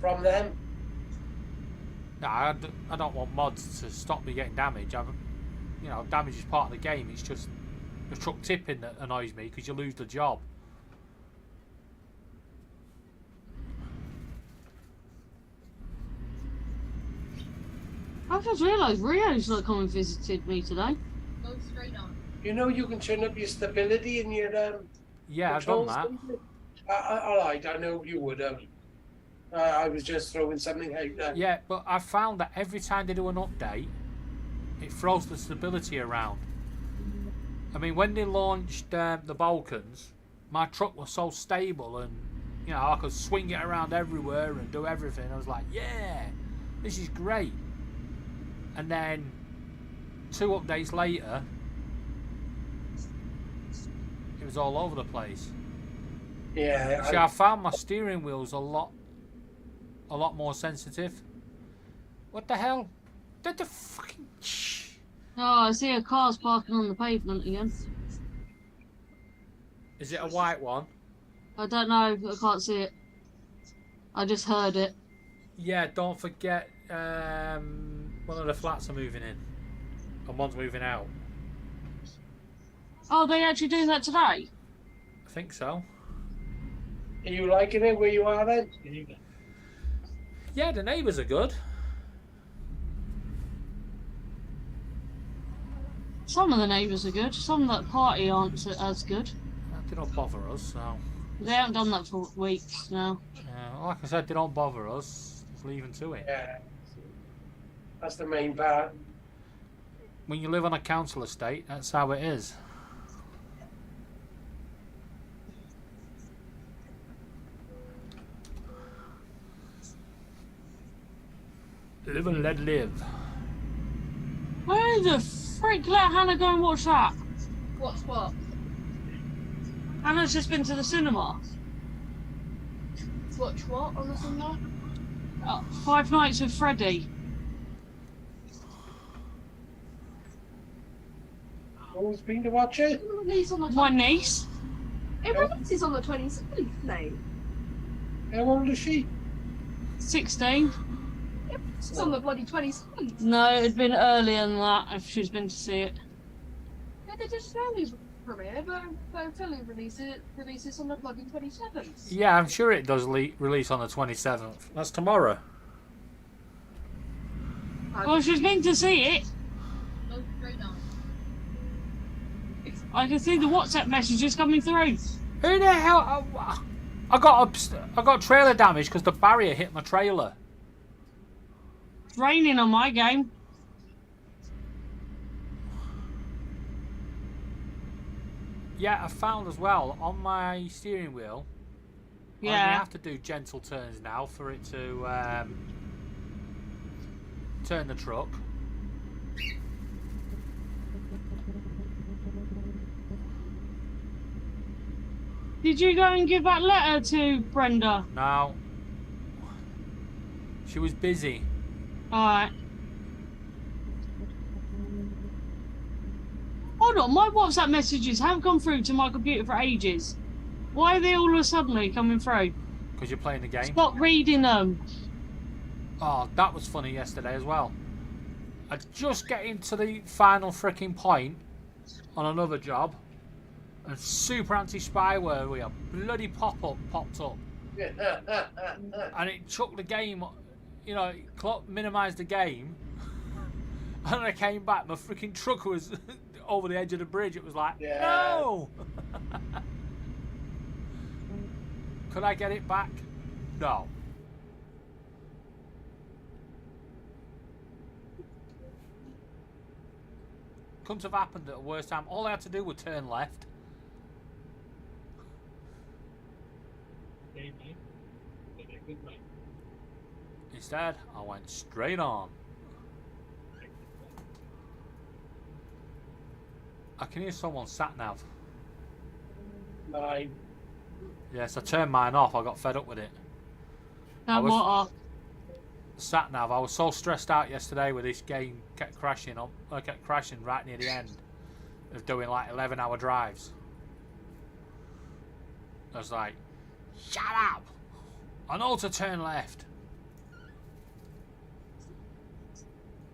from them. No, I don't want mods to stop me getting damage. Damage is part of the game. It's just the truck tipping that annoys me because you lose the job. I just realised Rio's not come and visited me today. Go straight on. You know you can turn up your stability in your Yeah, I've done controls. that. I know you would have. I was just throwing something out there. Yeah, but I found that every time they do an update, it throws the stability around. I mean, when they launched the Balkans, my truck was so stable and, I could swing it around everywhere and do everything. I was like, yeah, this is great. And then 2 updates later, it was all over the place. Yeah. See, I found my steering wheels a lot more sensitive. What the hell? Did the fucking... Oh, I see a car's parking on the pavement again. Is it a white one? I don't know, I can't see it. I just heard it. Yeah, don't forget one of the flats are moving in. And one's moving out. Oh, they actually doing that today? I think so. Are you liking it where you are then? Yeah, the neighbours are good. Some of the neighbours are good. Some that party aren't as good. They don't bother us, so... They haven't done that for weeks now. like I said, they don't bother us. Just leave them to it. Yeah. That's the main part. When you live on a council estate, that's how it is. Live and let live. Where the frick let Hannah go and watch that? What's what? Hannah's just been to the cinema. Watch what on the Sunday? 5 Nights with Freddy. Who's been to watch it? It releases on the My niece. It releases on the 27th, mate. How old is she? 16. It's on the bloody 27th. No, it'd been earlier than that if she's been to see it. Yeah, they just released premiere, but Philly releases on the bloody 27th. Yeah, I'm sure it does release on the 27th. That's tomorrow. Well, she's been to see it. Go straight on. I can see the WhatsApp messages coming through. Who the hell? I got trailer damage because the barrier hit my trailer. It's raining on my game. Yeah, I found as well on my steering wheel. I only Yeah. have to do gentle turns now for it to turn the truck. Did you go and give that letter to Brenda? Now, she was busy. Alright. Hold on, my WhatsApp messages haven't come through to my computer for ages. Why are they all of a sudden coming through? Because you're playing the game. Stop reading them. Oh, that was funny yesterday as well. I just get into the final freaking point on another job, and super anti-spyware with a bloody pop-up popped up, and it took the game, you know, it minimised the game, and I came back, my freaking truck was over the edge of the bridge. It was like, Yeah. no! Could I get it back? No. Couldn't have happened at the worst time. All I had to do was turn left. Instead, I went straight on. I can hear someone sat nav. Mine. Yes, I turned mine off. I got fed up with it. I was- What off? Sat nav. I was so stressed out yesterday with this game. Kept crashing up. I kept crashing right near the end of doing like 11-hour drives. I was like, shut up! I know to turn left.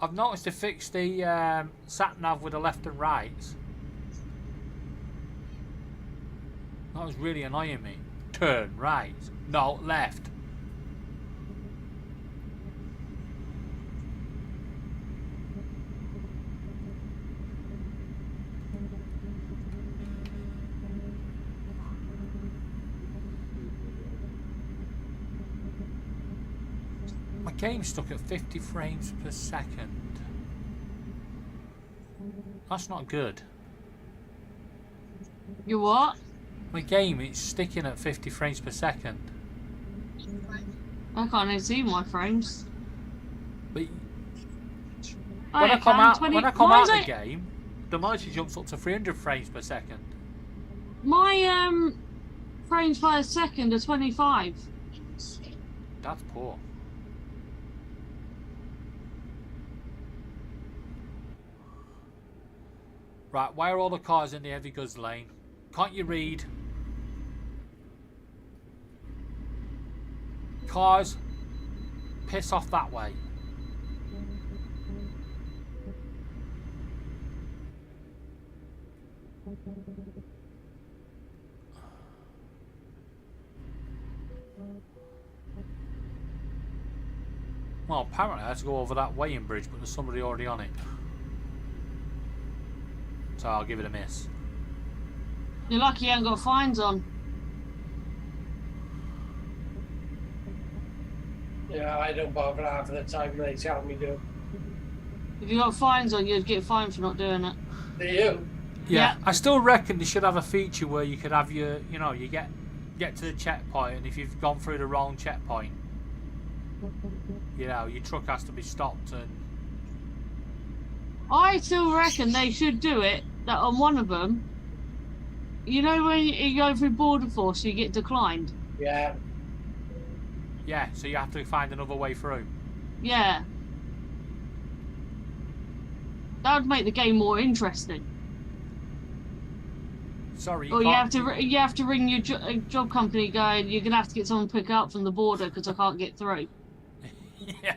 I've noticed to fix the sat nav with the left and right. That was really annoying me. Turn right. No, left. My game's stuck at 50 frames per second. That's not good. You what? My game, it's sticking at 50 frames per second. I can't even see my frames. But Oh, when yeah, I come can, out, 20 when I come out mine's of the like- game, the monitor jumps up to 300 frames per second. My frames per second are 25. That's poor. Right, why are all the cars in the heavy goods lane? Can't you read? Cars, piss off that way. Well, apparently I had to go over that weighing bridge, but there's somebody already on it. So I'll give it a miss. You're lucky you haven't got fines on. Yeah, I don't bother half of the time they tell me to. If you got fines on, you'd get fined for not doing it. Do you? Yeah, Yeah. I still reckon they should have a feature where you could have your, you know, you get to the checkpoint, and if you've gone through the wrong checkpoint, you know, your truck has to be stopped and I still reckon they should do it, that on one of them, you know when you go through border force, you get declined? Yeah. yeah, so you have to find another way through. Yeah. That would make the game more interesting. Sorry, Or can't- you have to ring your job company going, you're going to have to get someone to pick up from the border because I can't get through. Yeah.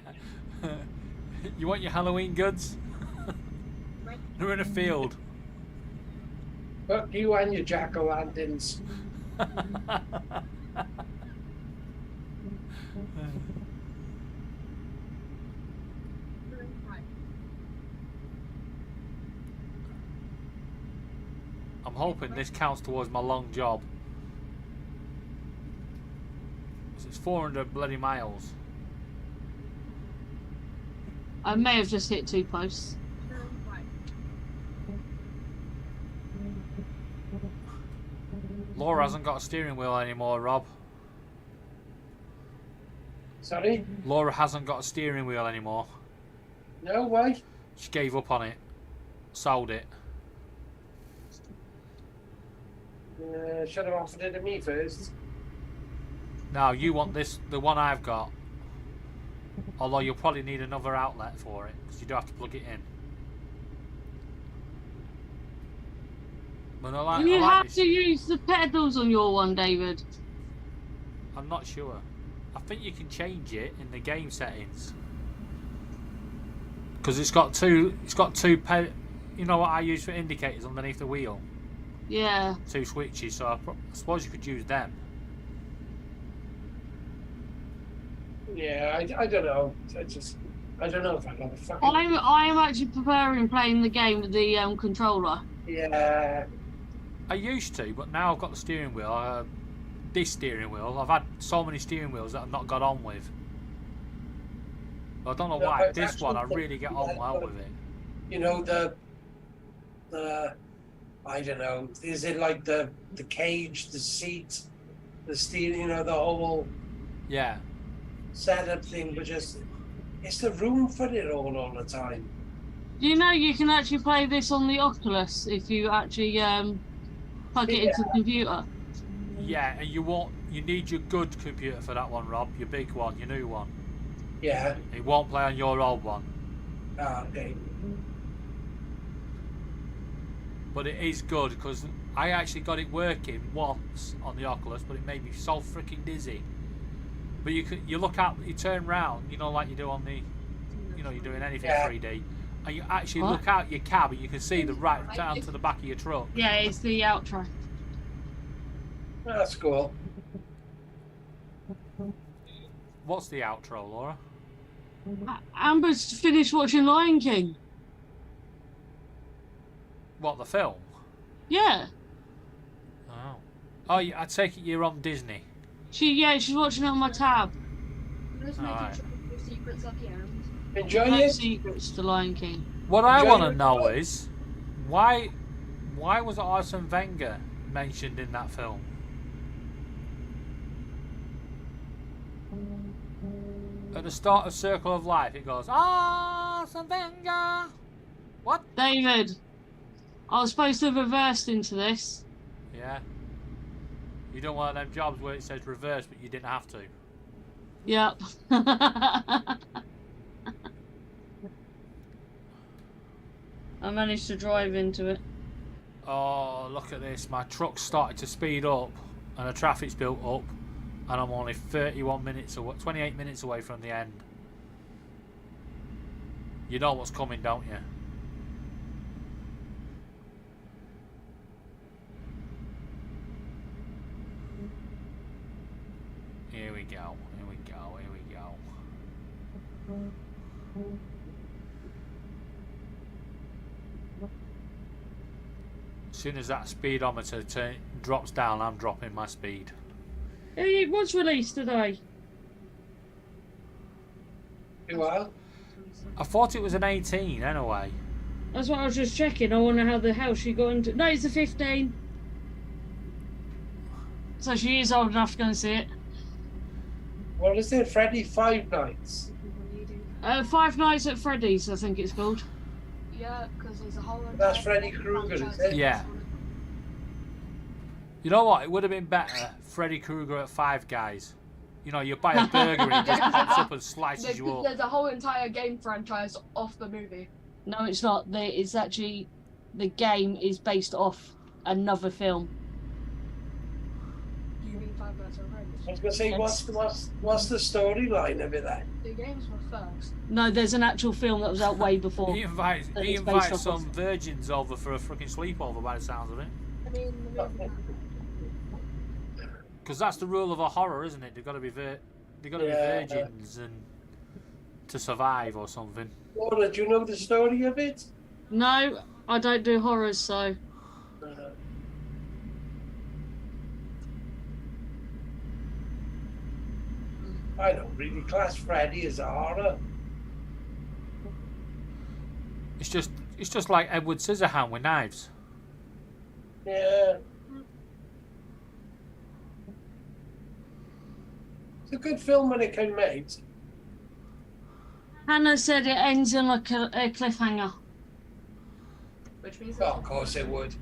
You want your Halloween goods? They're in a field. Fuck you and your jack-o'-lanterns. I'm hoping this counts towards my long job. It's 400 bloody miles. I may have just hit too close. Right. Laura hasn't got a steering wheel anymore, Rob. Sorry? Laura hasn't got a steering wheel anymore. No, why? She gave up on it. Sold it. Should have offered it to me first. Now you want this, the one I've got. Although you'll probably need another outlet for it, because you do have to plug it in. But I You like have this. to use the pedals on your one, David. I'm not sure. I think you can change it in the game settings. Because it's got two you know what I use for indicators underneath the wheel? Yeah. 2 switches, so I suppose you could use them. Yeah, I don't know. I don't know if I got a fucking. I'm actually preferring playing the game with the controller. Yeah. I used to, but now I've got the steering wheel. This steering wheel, I've had so many steering wheels that I've not got on with. I don't know No, why. I This one I actually really get think on that well one- with it. You know the I don't know. Is it like the cage, the seat, the steel? You know, the whole Yeah. setup thing, but just it's the room for it all the time. Do you know you can actually play this on the Oculus if you actually plug it into the computer? Yeah, and you need your good computer for that one, Rob. Your big one, your new one. Yeah. It won't play on your old one. Ah, okay. But it is good because I actually got it working once on the Oculus, but it made me so freaking dizzy. But you look out, you turn round, you know, like you do on the, you know, you're doing anything Yeah. 3D, and you actually What? look out your cab and you can see the right down to the back of your truck. Yeah, it's the outro. That's cool. What's the outro, Laura? Amber's finished watching Lion King. What, the film? Yeah. Oh. Oh, I take it you're on Disney. She's watching it on my tab. Just making Alright. sure your secrets at the end. Enjoy No it. secrets to Lion King. What I Enjoy want to your know film. is why was Arsene Wenger mentioned in that film? At the start of Circle of Life, it goes Arsene Wenger. What? David, I was supposed to have reversed into this. Yeah. You don't want them jobs where it says reverse, but you didn't have to. Yep. I managed to drive into it. Oh, look at this! My truck's started to speed up, and the traffic's built up, and I'm only 31 minutes away, 28 minutes away from the end. You know what's coming, don't you? Here we go. Here we go. Here we go. As soon as that speedometer drops down, I'm dropping my speed. It was released today. Well, I thought it was an 18 anyway. That's what I was just checking. I wonder how the hell she got into. No, it's a 15. So she is old enough to go and see it. what is it? Freddy Five Nights. Five Nights at Freddy's, I think it's called. Yeah, because there's a whole. That's entire Freddy Krueger, is franchise it? Yeah. You know what? It would have been better Freddy Krueger at Five Guys. You know, you buy a burger and it just pops up and slices you up. There's a whole entire game franchise off the movie. No, it's not. It's actually the game is based off another film. You mean Five Nights at Freddy's? I was gonna say, what's the storyline of it then? The games were first. No, there's an actual film that was out way before. He invites That it's based off some of. virgins over for a freaking sleepover by the sounds of it. I mean, the movie. Because that's the rule of a horror, isn't it? They've got to be Yeah. virgins and to survive or something. Laura, do you know the story of it? No, I don't do horrors, so. I don't really class Freddy as a horror. It's just like Edward Scissorhand with knives. Yeah. It's a good film when it came out. Hannah said it ends on a cliffhanger. Which means Well, of course it would.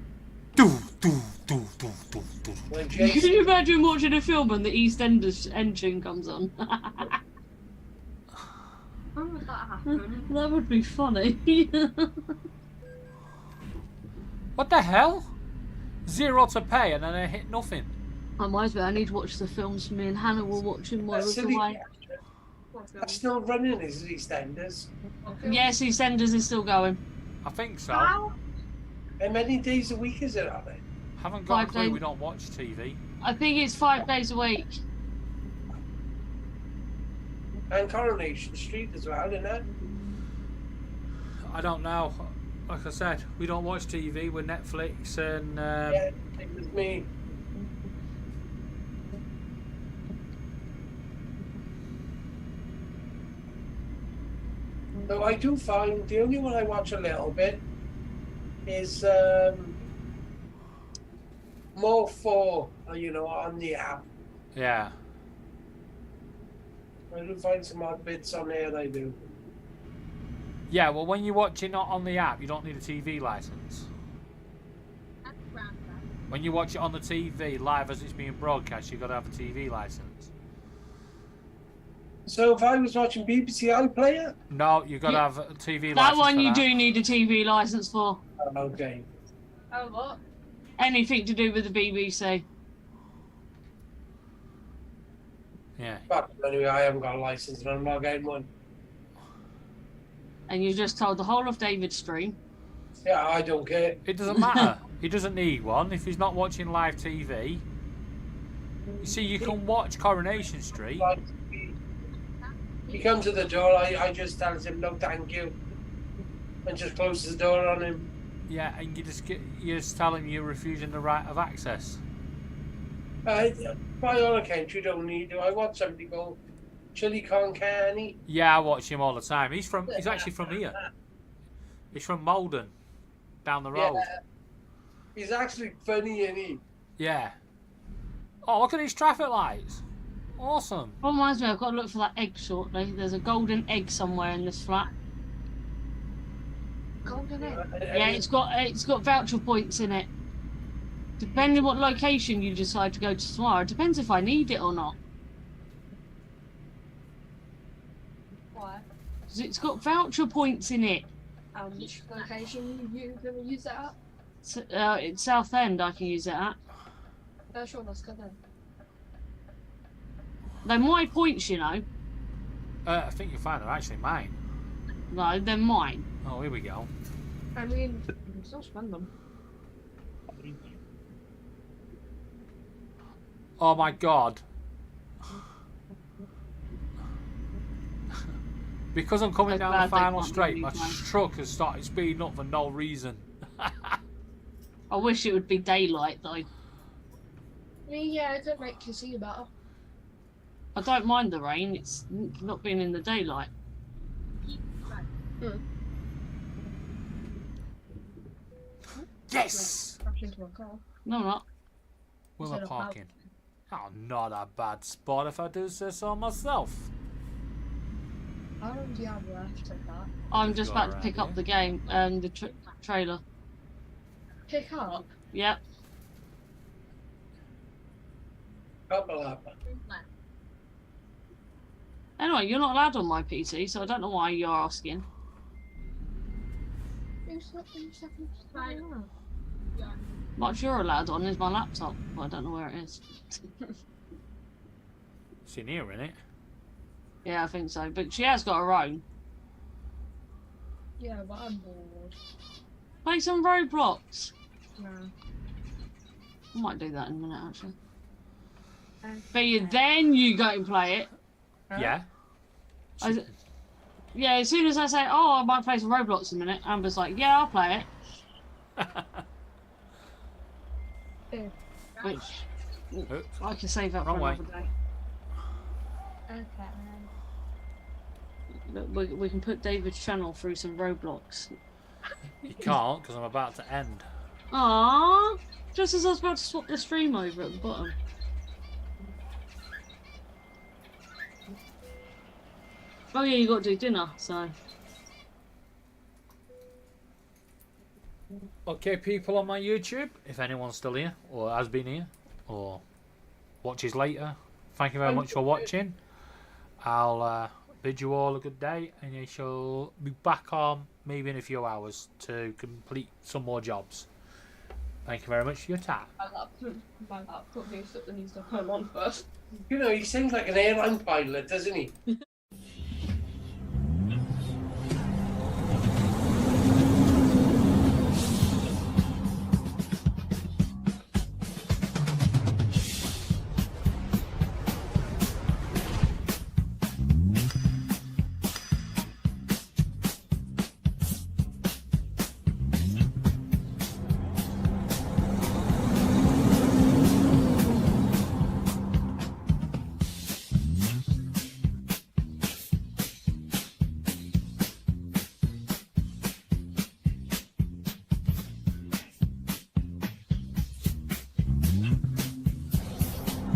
Do, do, do, do, do, do. When Can Jason, you imagine watching a film and the EastEnders engine comes on? when would that happen? That would be funny. What the hell? 0 to pay and then I hit nothing. I might as well. I need to watch the films. Me and Hannah will watch them while that's we're silly. away. What film? That's still running, is EastEnders. What film? Yes, EastEnders is still going. I think so. How? How many days a week is it on it? Haven't got a 5 clue. days. We don't watch TV. I think it's 5 days a week. And Coronation Street as well, isn't it? I don't know. Like I said, we don't watch TV. We're Netflix and Yeah, it was me. So I do find the only one I watch a little bit is more for on the app. yeah. I do find some odd bits on there. I do. Yeah, well, when you watch it not on the app, you don't need a TV license. When you watch it on the TV live as it's being broadcast, you've got to have a TV license. So if I was watching BBC iPlayer, No, you've got to Yeah. have a TV license. That one for you that. do need a TV license for. okay. Oh, what? Anything to do with the BBC. Yeah. But anyway, I haven't got a license, and I'm not getting one. And you just told the whole of David's stream. Yeah, I don't care. It doesn't matter. He doesn't need one if he's not watching live TV. You see, you can watch Coronation Street. Like, he comes to the door, I just tells him no thank you, and just closes the door on him. Yeah, and you just tell him you're refusing the right of access. By all accounts, you don't need to. I watch somebody go chili con carne. Yeah, I watch him all the time. He's actually from here. He's from Malden, down the road. Yeah. He's actually funny, isn't he? Yeah. Oh, look at these traffic lights. Awesome. What reminds me, I've got to look for that egg shortly. There's a golden egg somewhere in this flat. Golden egg. Yeah, it's got voucher points in it. Depending what location you decide to go to tomorrow, it depends if I need it or not. Why? 'Cause it's got voucher points in it. Which location you gonna use that at? It's Southend I can use it at. Sure, that's good then. They're my points, you know. I think you'll find they're actually mine. No, they're mine. Oh, here we go. I mean, you can still spend them. Oh my god. Because I'm coming I'm down glad the they final can't straight, really my drive. truck has started speeding up for no reason. I wish it would be daylight though. Yeah, it could make you see better. I don't mind the rain, it's not being in the daylight. Yes! Crash into my car. No, not. Where am I Instead of parking? Oh, not a bad spot if I do say so myself. How long do you have left of that? I'm just Go about to around pick up here. the game, the trailer. Pick up? Yep. Couple up. Anyway, you're not allowed on my PC, so I don't know why you're asking. What you're allowed on is my laptop, but I don't know where it is. It's in here, innit? Yeah, I think so. But she has got her own. Yeah, but I'm bored. Play some Roblox. Nah. I might do that in a minute, actually. Okay. But then you go and play it. Yeah. Yeah, as soon as I say, oh, I might play some Roblox in a minute, Amber's like, yeah, I'll play it. Which I can save that for Wrong way. another day. Okay, man. Look, we can put David's channel through some Roblox. You can't because I'm about to end. Aww! Just as I was about to swap the stream over at the bottom. Oh yeah, you got to do dinner, so. Okay, people on my YouTube, if anyone's still here, or has been here, or watches later, thank you very much for watching. I'll bid you all a good day, and you shall be back on maybe in a few hours to complete some more jobs. Thank you very much for your time. My laptop needs to come on first. You know, he seems like an airline pilot, doesn't he?